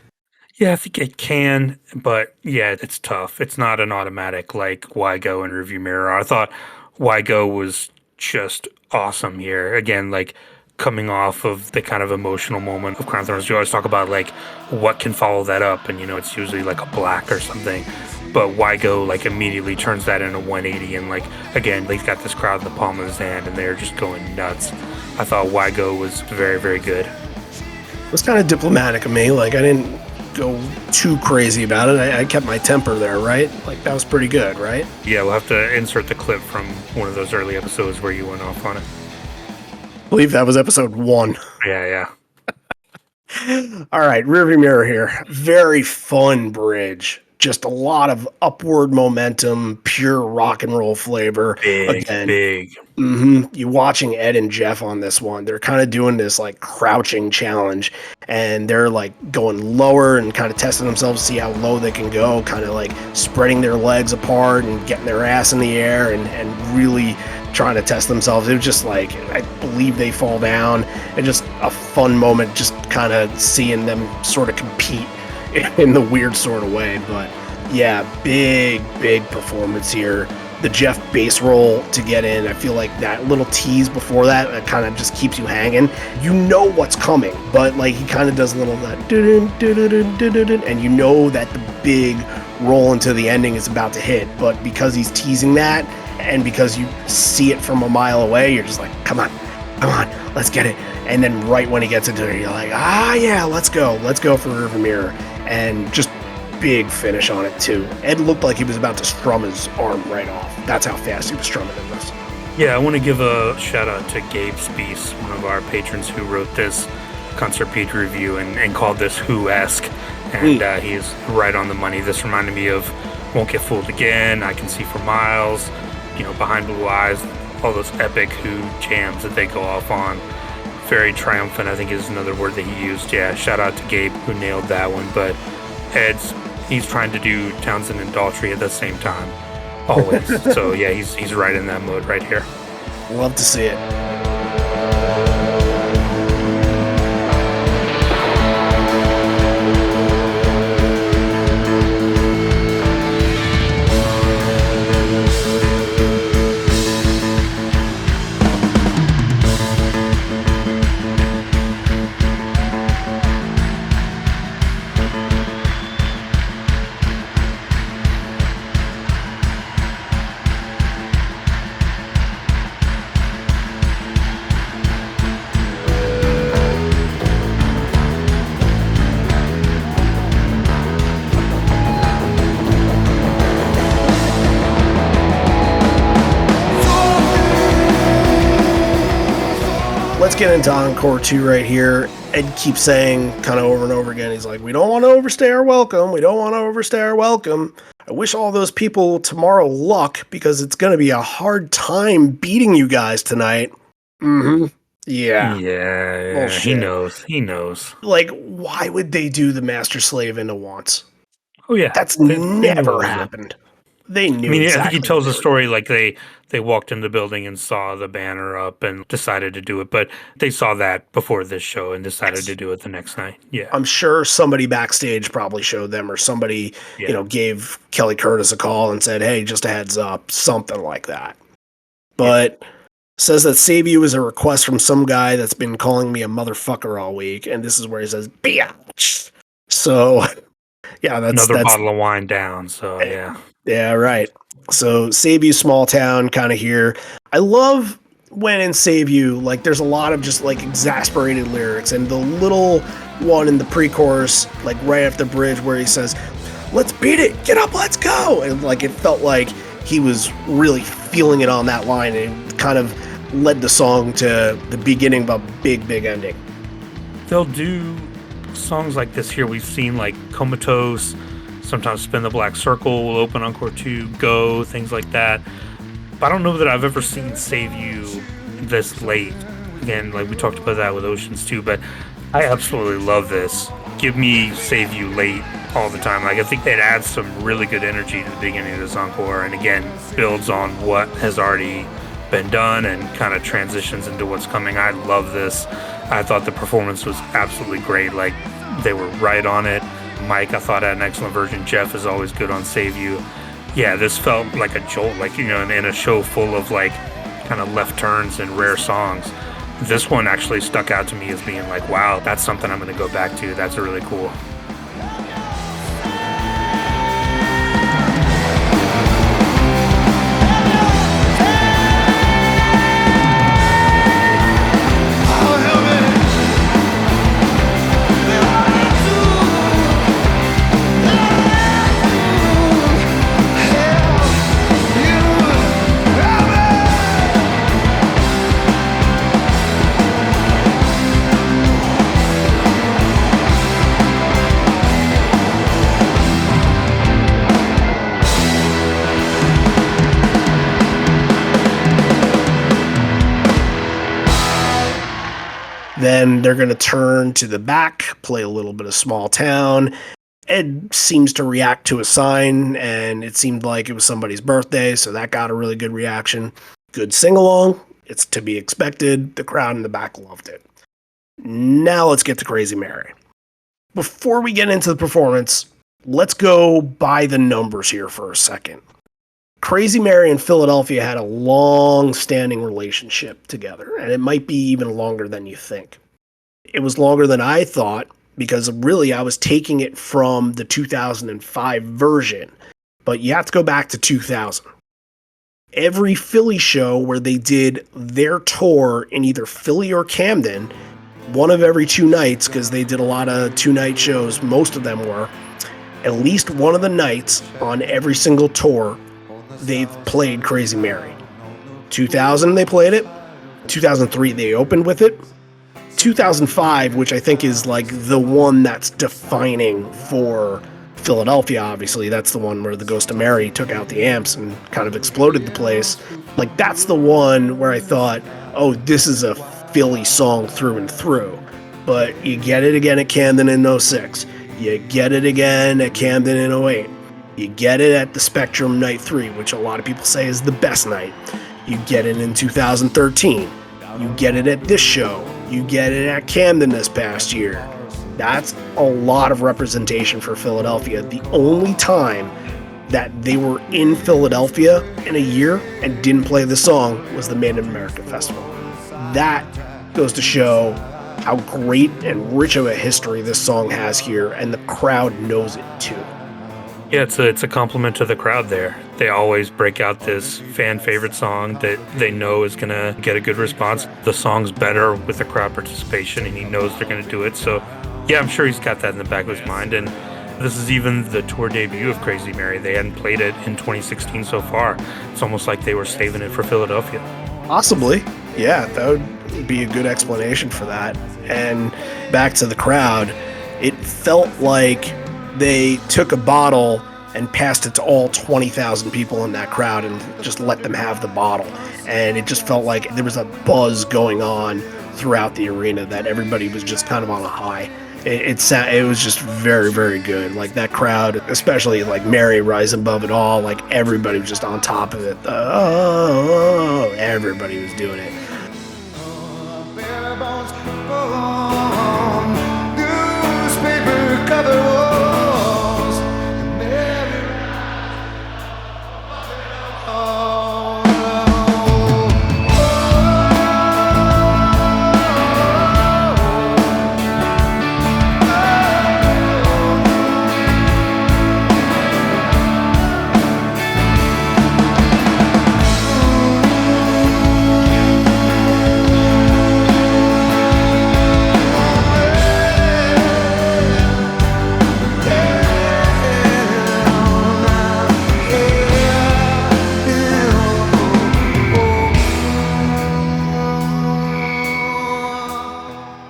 Yeah, I think it can, but yeah, it's tough. It's not an automatic, like, Why Go and Rearview Mirror. I thought Why Go was just awesome here. Again, like, coming off of the kind of emotional moment of Crown of Thorns. You always talk about, like, what can follow that up, and, it's usually, like, a black or something. But Why Go, like, immediately turns that into 180, and, like, again, he's got this crowd in the palm of his hand, and they're just going nuts. I thought Why Go was very, very good. It was kind of diplomatic of me. Like, I didn't go too crazy about it. I kept my temper there, right? Like, that was pretty good, right? Yeah, we'll have to insert the clip from one of those early episodes where you went off on it. I believe that was episode 1. Yeah. All right, Rearview Mirror here. Very fun bridge. Just a lot of upward momentum, pure rock and roll flavor. Big. You watching Ed and Jeff on this one, they're kind of doing this like crouching challenge, and they're like going lower and kind of testing themselves to see how low they can go, kind of like spreading their legs apart and getting their ass in the air and really trying to test themselves. It was just like, I believe they fall down, and just a fun moment, just kind of seeing them sort of compete in the weird sort of way. But yeah, big performance here. The Jeff bass roll to get in, I feel like that little tease before that kind of just keeps you hanging. You know what's coming, but like he kind of does a little that, and you know that the big roll into the ending is about to hit. But because he's teasing that, and because you see it from a mile away, you're just like, come on, let's get it. And then right when he gets into it, you're like, yeah, let's go for River Mirror. And just big finish on it too. Ed looked like he was about to strum his arm right off. That's how fast he was strumming in this. Yeah, I want to give a shout out to Gabe Spees, one of our patrons who wrote this concert page review and called this Who-esque. And he's right on the money. This reminded me of Won't Get Fooled Again, I Can See for Miles, Behind Blue Eyes, all those epic Who jams that they go off on. Very triumphant, I think is another word that he used. Yeah, shout out to Gabe who nailed that one. But he's trying to do Townsend and Daltrey at the same time, always. So yeah, he's right in that mode right here. Love to see it. Let's get into Encore 2 right here. Ed keeps saying kind of over and over again, he's like, we don't want to overstay our welcome. I wish all those people tomorrow luck because it's going to be a hard time beating you guys tonight. Mm-hmm. Yeah. Yeah. Bullshit. He knows. Like, why would they do the Master Slave into once? Oh, yeah. That's never happened. They knew. I mean, exactly I think he tells the story like they walked in the building and saw the banner up and decided to do it, but they saw that before this show and decided to do it the next night. Yeah, I'm sure somebody backstage probably showed them, or somebody gave Kelly Curtis a call and said, "Hey, just a heads up," something like that. But says that Save You is a request from some guy that's been calling me a motherfucker all week, and this is where he says biatch. So yeah, that's another bottle of wine down. So yeah, right. So Save You, small town, kind of here. I love when in Save You, like there's a lot of just like exasperated lyrics, and the little one in the pre-chorus, like right after the bridge, where he says, "Let's beat it, get up, let's go," and like it felt like he was really feeling it on that line, and it kind of led the song to the beginning of a big ending. They'll do songs like this here. We've seen like Comatose. Sometimes Spin the Black Circle will open Encore 2, Go, things like that. But I don't know that I've ever seen Save You this late. Again, like we talked about that with Oceans 2, but I absolutely love this. Give me Save You late all the time. Like I think it adds some really good energy to the beginning of this encore, and again, builds on what has already been done and kind of transitions into what's coming. I love this. I thought the performance was absolutely great. Like they were right on it. Mike, I thought, had an excellent version. Jeff is always good on Save You. Yeah, this felt like a jolt, like, in a show full of like kind of left turns and rare songs. This one actually stuck out to me as being like, wow, that's something I'm going to go back to. That's really cool. Then they're going to turn to the back, play a little bit of Small Town. Ed seems to react to a sign, and it seemed like it was somebody's birthday, so that got a really good reaction. Good sing-along. It's to be expected. The crowd in the back loved it. Now let's get to Crazy Mary. Before we get into the performance, let's go by the numbers here for a second. Crazy Mary and Philadelphia had a long-standing relationship together, and it might be even longer than you think. It was longer than I thought, because really I was taking it from the 2005 version, but you have to go back to 2000. Every Philly show where they did their tour in either Philly or Camden, one of every 2 nights, because they did a lot of 2-night shows, most of them were, at least one of the nights on every single tour, they've played Crazy Mary. 2000 they played it, 2003 they opened with it, 2005, which I think is like the one that's defining for Philadelphia, obviously, that's the one where the Ghost of Mary took out the amps and kind of exploded the place. Like, that's the one where I thought, oh, this is a Philly song through and through. But you get it again at Camden in 06. You get it again at Camden in 08. You get it at the Spectrum Night 3, which a lot of people say is the best night. You get it in 2013. You get it at this show. You get it at Camden this past year. That's a lot of representation for Philadelphia. The only time that they were in Philadelphia in a year and didn't play the song was the Made in America Festival. That goes to show how great and rich of a history this song has here, and the crowd knows it too. Yeah, it's a compliment to the crowd there. They always break out this fan favorite song that they know is going to get a good response. The song's better with the crowd participation, and he knows they're going to do it. So, yeah, I'm sure he's got that in the back of his mind. And this is even the tour debut of Crazy Mary. They hadn't played it in 2016 so far. It's almost like they were saving it for Philadelphia. Possibly. Yeah, that would be a good explanation for that. And back to the crowd, it felt like they took a bottle and passed it to all 20,000 people in that crowd and just let them have the bottle. And it just felt like there was a buzz going on throughout the arena that everybody was just kind of on a high. It was just very, very good. Like, that crowd, especially like Mary rising above it all, like everybody was just on top of it. Everybody was doing it. Newspaper cover.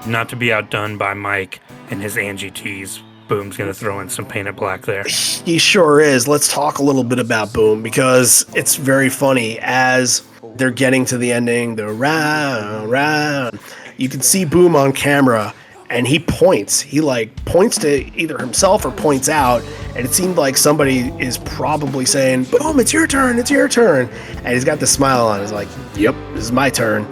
Not to be outdone by Mike and his Angie tees, Boom's going to throw in some Painted Black there. He sure is. Let's talk a little bit about Boom, because it's very funny. As they're getting to the ending, the round, you can see Boom on camera, and he points. He points to either himself or points out, and it seemed like somebody is probably saying, Boom, it's your turn, it's your turn. And he's got the smile on. He's like, yep, this is my turn.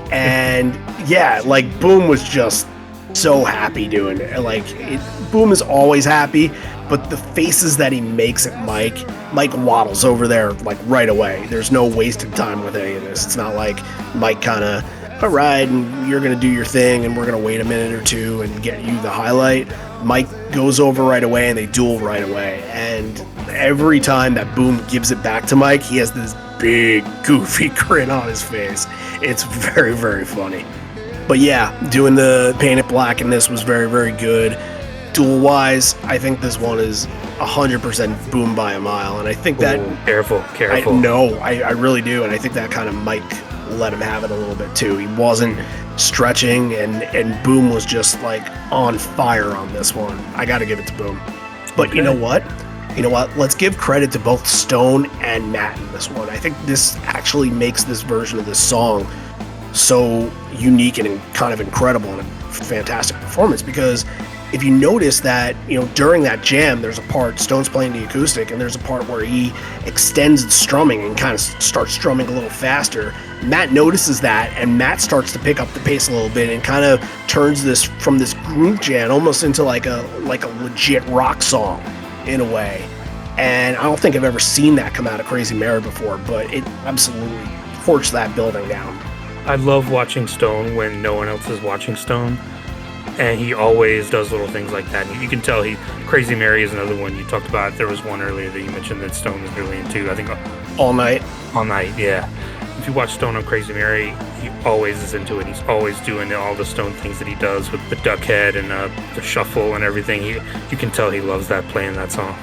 And yeah, Boom was just so happy doing it. Boom is always happy, but the faces that he makes at Mike waddles over there right away. There's no wasted time with any of this. It's not like Mike kind of, all right, and you're gonna do your thing, and we're gonna wait a minute or two and get you the highlight. Mike goes over right away, and they duel right away. And every time that Boom gives it back to Mike, he has this big goofy grin on his face. It's very, very funny. But yeah, doing the Painted Black in this was very, very good. Duel wise, I think this one is 100% Boom by a mile, and I think that careful. I really do, and I think that kind of Mike let him have it a little bit too. He wasn't stretching, and Boom was just on fire on this one. I got to give it to Boom. But okay. You know what? Let's give credit to both Stone and Matt in this one. I think this actually makes this version of this song so unique and kind of incredible and a fantastic performance, because if you notice that, during that jam, there's a part, Stone's playing the acoustic, and there's a part where he extends the strumming and kind of starts strumming a little faster. Matt notices that, and Matt starts to pick up the pace a little bit and kind of turns this from this groove jam almost into like a legit rock song in a way. And I don't think I've ever seen that come out of Crazy Mary before, but it absolutely torched that building down. I love watching Stone when no one else is watching Stone, and he always does little things like that. And you can tell Crazy Mary is another one you talked about. There was one earlier that you mentioned that Stone is really into. I think All Night. All Night, yeah. If you watch Stone on Crazy Mary, he always is into it. He's always doing all the Stone things that he does with the duck head and the shuffle and everything. You can tell he loves that, playing that song.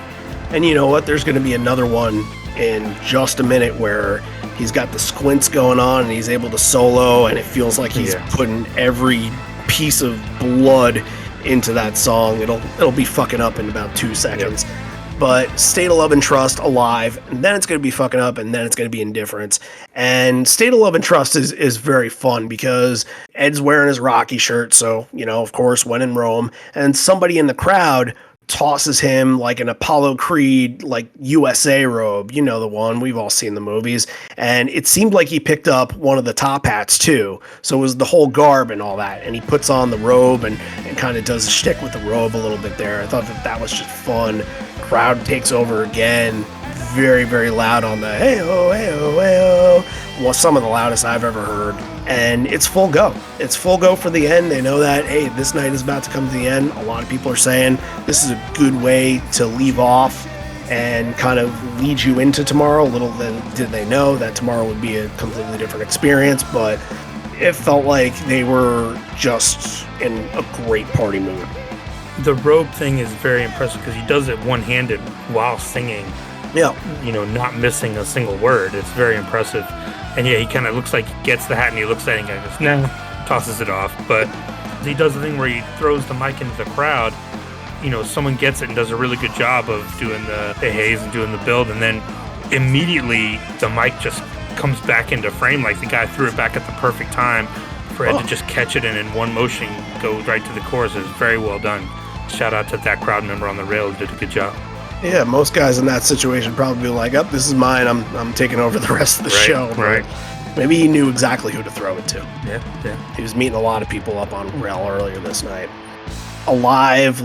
And you know what? There's going to be another one in just a minute where he's got the squints going on and he's able to solo, and it feels like he's putting every piece of blood into that song. It'll be fucking up in about 2 seconds. Yep. But State of Love and Trust, Alive, and then it's going to be fucking up, and then it's going to be Indifference. And State of Love and Trust is very fun because Ed's wearing his Rocky shirt, so, of course, when in Rome, and somebody in the crowd tosses him like an Apollo Creed, like USA robe, the one, we've all seen the movies, and it seemed like he picked up one of the top hats too, so it was the whole garb and all that, and he puts on the robe and kind of does a shtick with the robe a little bit there. I thought that was just fun. Crowd takes over again, very, very loud on the hey-oh, hey-oh, hey-oh, well, some of the loudest I've ever heard. And it's full go. It's full go for the end. They know that, hey, this night is about to come to the end. A lot of people are saying this is a good way to leave off and kind of lead you into tomorrow. Little did they know that tomorrow would be a completely different experience, but it felt like they were just in a great party mood. The robe thing is very impressive because he does it one-handed while singing. Yeah. Not missing a single word. It's very impressive. And yeah, he kind of looks like he gets the hat and he looks at it and goes, no, tosses it off. But he does the thing where he throws the mic into the crowd. Someone gets it and does a really good job of doing the haze and doing the build. And then immediately the mic just comes back into frame. Like the guy threw it back at the perfect time for Ed to just catch it and in one motion go right to the chorus. It was very well done. Shout out to that crowd member on the rail who did a good job. Yeah, most guys in that situation probably be like, oh, this is mine. I'm taking over the rest of the show. Right. Maybe he knew exactly who to throw it to. Yeah. He was meeting a lot of people up on rail earlier this night. Alive,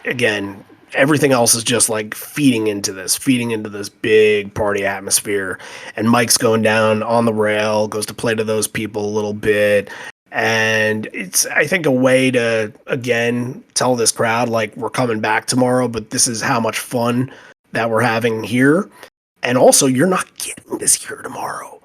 again, everything else is just feeding into this big party atmosphere. And Mike's going down on the rail, goes to play to those people a little bit. And it's, I think, a way to, again, tell this crowd, we're coming back tomorrow, but this is how much fun that we're having here. And also, you're not getting this here tomorrow.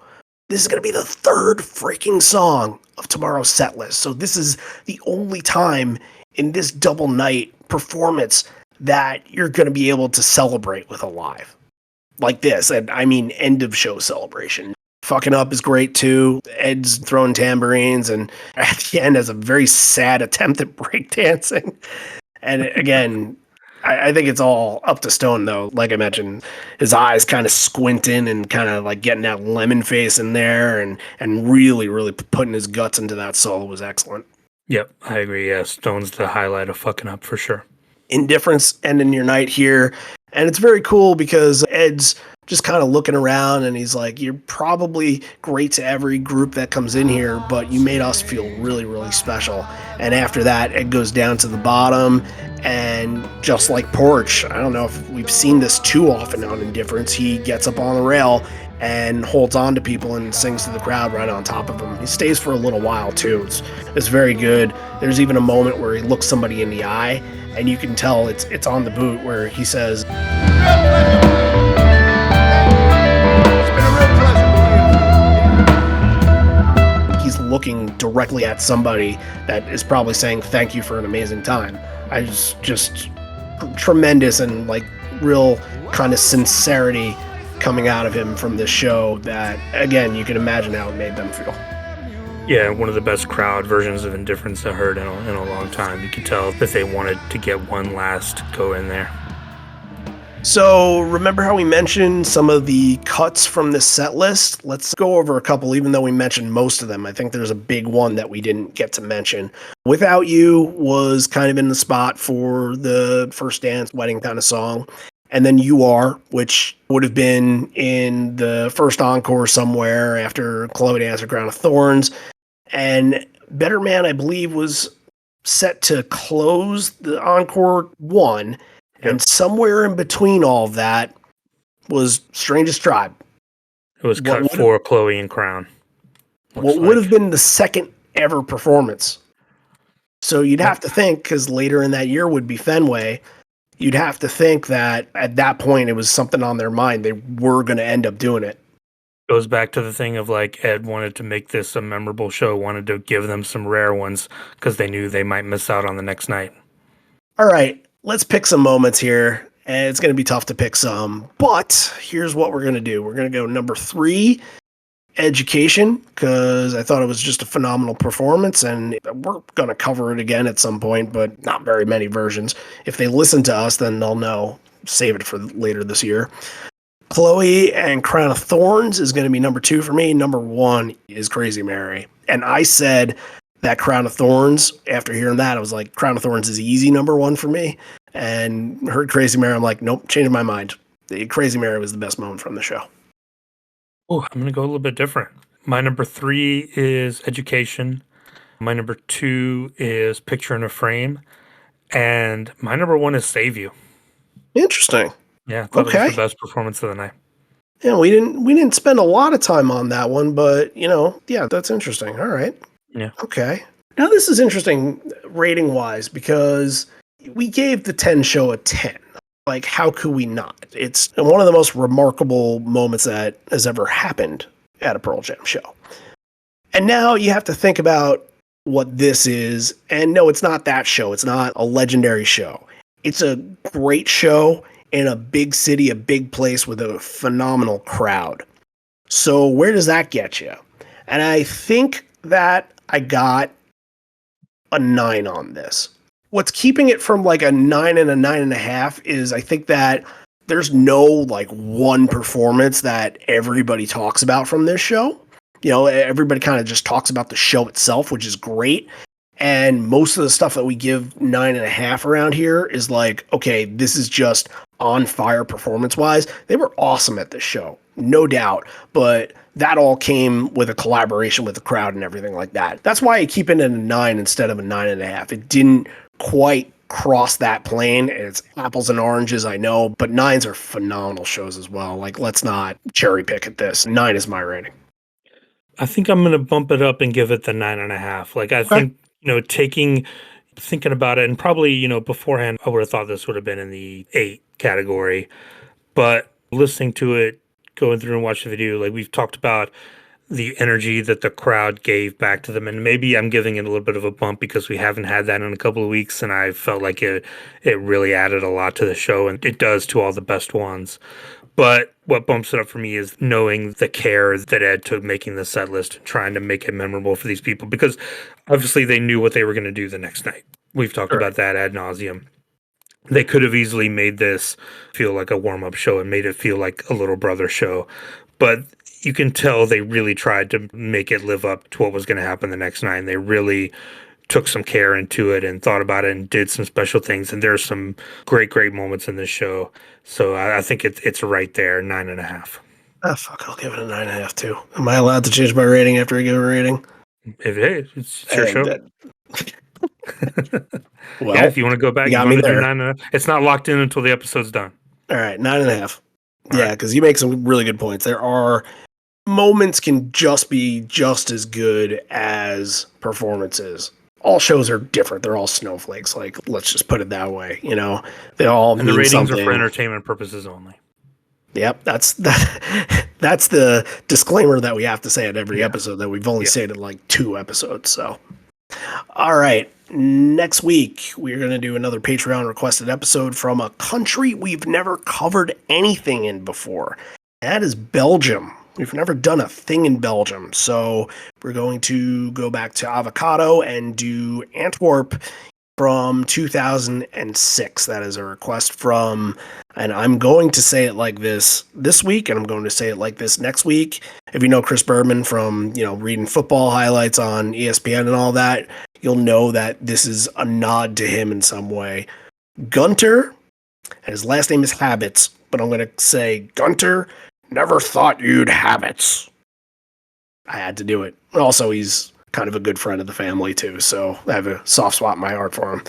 This is going to be the third freaking song of tomorrow's set list. So this is the only time in this double night performance that you're going to be able to celebrate with Alive. Like this. And I mean, end of show celebration. Fucking Up is great too. Ed's throwing tambourines and at the end has a very sad attempt at breakdancing. And again, I think it's all up to Stone though. Like I mentioned, his eyes kind of squinting and kind of getting that lemon face in there and really, really putting his guts into that solo was excellent. Yep, I agree. Yeah, Stone's the highlight of Fucking Up for sure. Indifference ending your night here. And it's very cool because Ed's just kind of looking around and he's like, you're probably great to every group that comes in here, but you made us feel really, really special. And after that, Ed goes down to the bottom and just like Porch, I don't know if we've seen this too often on Indifference, he gets up on the rail and holds on to people and sings to the crowd right on top of them. He stays for a little while too. It's very good. There's even a moment where he looks somebody in the eye and you can tell it's on the boot where he says, he's looking directly at somebody that is probably saying thank you for an amazing time. I was just tremendous and real kind of sincerity coming out of him from this show that, again, you can imagine how it made them feel. Yeah, one of the best crowd versions of Indifference I heard in a long time. You could tell that they wanted to get one last go in there. So remember how we mentioned some of the cuts from this set list? Let's go over a couple, even though we mentioned most of them. I think there's a big one that we didn't get to mention. Without You was kind of in the spot for the first dance wedding kind of song. And then You Are, which would have been in the first encore somewhere after Chloe danced a Crown of Thorns. And Better Man, I believe, was set to close the encore one. Yep. And somewhere in between all of that was Strangest Tribe. It was cut for Chloe and Crown. What would have been the second ever performance. So you'd have to think, because later in that year would be Fenway, you'd have to think that at that point it was something on their mind. They were going to end up doing it. Goes back to the thing of like Ed wanted to make this a memorable show, wanted to give them some rare ones because they knew they might miss out on the next night. All right, let's pick some moments here. And it's going to be tough to pick some, but here's what we're going to do. We're going to go number 3, Education, because I thought it was just a phenomenal performance, and we're going to cover it again at some point, but not very many versions. If they listen to us, then they'll know. Save it for later this year. Chloe and Crown of Thorns is going to be number 2 for me. Number 1 is Crazy Mary. And I said that Crown of Thorns, after hearing that, I was like, Crown of Thorns is easy number 1 for me. And heard Crazy Mary, I'm like, nope, changing my mind. Crazy Mary was the best moment from the show. Oh, I'm going to go a little bit different. My number 3 is Education. My number 2 is Picture in a Frame. And my number 1 is Save You. Interesting. Yeah, I thought it was the best performance of the night. Yeah, we didn't spend a lot of time on that one, but yeah, that's interesting. All right. Yeah. Okay. Now this is interesting rating wise because we gave the 10 show a 10. Like, how could we not? It's one of the most remarkable moments that has ever happened at a Pearl Jam show. And now you have to think about what this is. And no, it's not that show. It's not a legendary show. It's a great show in a big city, a big place with a phenomenal crowd. So where does that get you? And I think that I got a 9 on this. What's keeping it from like a 9 and a 9.5 is I think that there's no like one performance that everybody talks about from this show. Everybody kind of just talks about the show itself, which is great. And most of the stuff that we give 9.5 around here is like, okay, this is just on fire performance wise. They were awesome at this show, no doubt. But that all came with a collaboration with the crowd and everything like that. That's why I keep it at a 9 instead of a 9.5. It didn't quite cross that plane. It's apples and oranges, I know, but 9s are phenomenal shows as well. Like, let's not cherry pick at this. 9 is my rating. I think I'm going to bump it up and give it the 9.5. Like, I think, thinking about it, and probably, beforehand, I would have thought this would have been in the 8 category, but listening to it, going through and watching the video, like we've talked about the energy that the crowd gave back to them, and maybe I'm giving it a little bit of a bump because we haven't had that in a couple of weeks, and I felt like it really added a lot to the show, and it does to all the best ones. But what bumps it up for me is knowing the care that Ed took making the set list and trying to make it memorable for these people, because obviously they knew what they were going to do the next night. We've talked about that ad nauseum. They could have easily made this feel like a warm-up show and made it feel like a little brother show, but you can tell they really tried to make it live up to what was going to happen the next night. And they really took some care into it and thought about it and did some special things. And there's some great moments in this show. So I think it's right there, 9.5. Ah, fuck, I'll give it a 9.5 too. Am I allowed to change my rating after I give a rating? If it is, it's your show. Well, yeah, if you want to go back, you got me there. 9.5. It's not locked in until the episode's done. All right, 9.5. Yeah, because you make some really good points. There are moments can just be just as good as performances. All shows are different. They're all snowflakes. Like, let's just put it that way. They all and mean the ratings something. are for entertainment purposes only. Yep, that's the disclaimer that we have to say at every episode that we've only said it like 2 episodes. So, all right, next week we're going to do another Patreon requested episode from a country we've never covered anything in before. That is Belgium. We've never done a thing in Belgium, so we're going to go back to Avocado and do Antwerp. from 2006. That is a request from, and I'm going to say it like this week, and I'm going to say it like this next week. If you know Chris Berman from, reading football highlights on ESPN and all that, you'll know that this is a nod to him in some way. Gunter, and his last name is Habits, but I'm going to say, Gunter, never thought you'd habits. I had to do it. Also, he's kind of a good friend of the family, too, so I have a soft spot in my heart for him.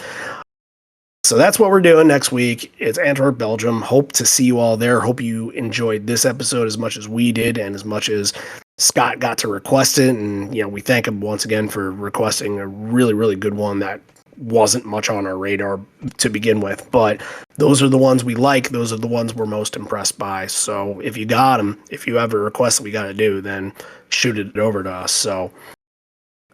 So that's what we're doing next week. It's Antwerp, Belgium. Hope to see you all there. Hope you enjoyed this episode as much as we did and as much as Scott got to request it. And, we thank him once again for requesting a really, really good one that wasn't much on our radar to begin with. But those are the ones we like. Those are the ones we're most impressed by. So if you got them, if you have a request that we got to do, then shoot it over to us. So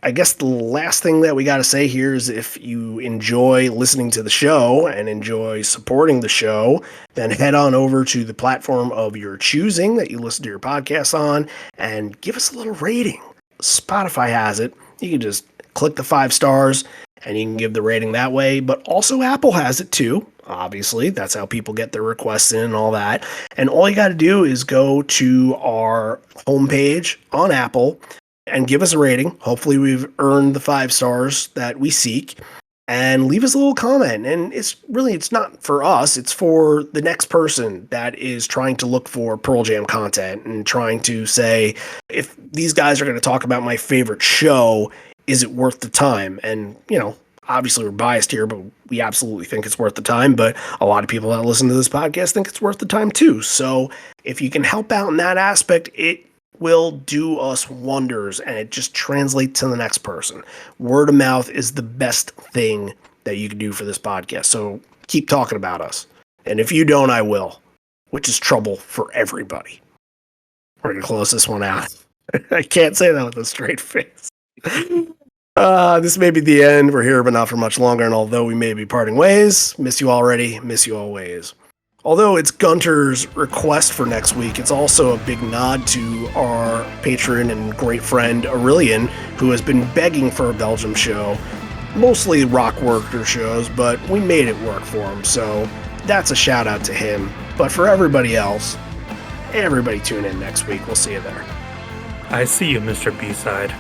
I guess the last thing that we got to say here is if you enjoy listening to the show and enjoy supporting the show, then head on over to the platform of your choosing that you listen to your podcast on and give us a little rating. Spotify has it. You can just click the 5 stars and you can give the rating that way, but also Apple has it too. Obviously, that's how people get their requests in and all that. And all you got to do is go to our homepage on Apple and give us a rating. Hopefully we've earned the 5 stars that we seek, and leave us a little comment. And it's not for us, it's for the next person that is trying to look for Pearl Jam content and trying to say, if these guys are going to talk about my favorite show, is it worth the time? And, obviously we're biased here, but we absolutely think it's worth the time. But a lot of people that listen to this podcast think it's worth the time too. So if you can help out in that aspect, it will do us wonders, and it just translates to the next person. Word of mouth is the best thing that you can do for this podcast. So keep talking about us. And if you don't, I will, which is trouble for everybody. We're going to close this one out. I can't say that with a straight face. This may be the end. We're here, but not for much longer. And although we may be parting ways, miss you already, miss you always. Although it's Gunter's request for next week, it's also a big nod to our patron and great friend Aurelian, who has been begging for a Belgium show, mostly rock worker shows, but we made it work for him, so that's a shout out to him. But for everybody else, everybody tune in next week. We'll see you there. I see you, Mr. B-Side.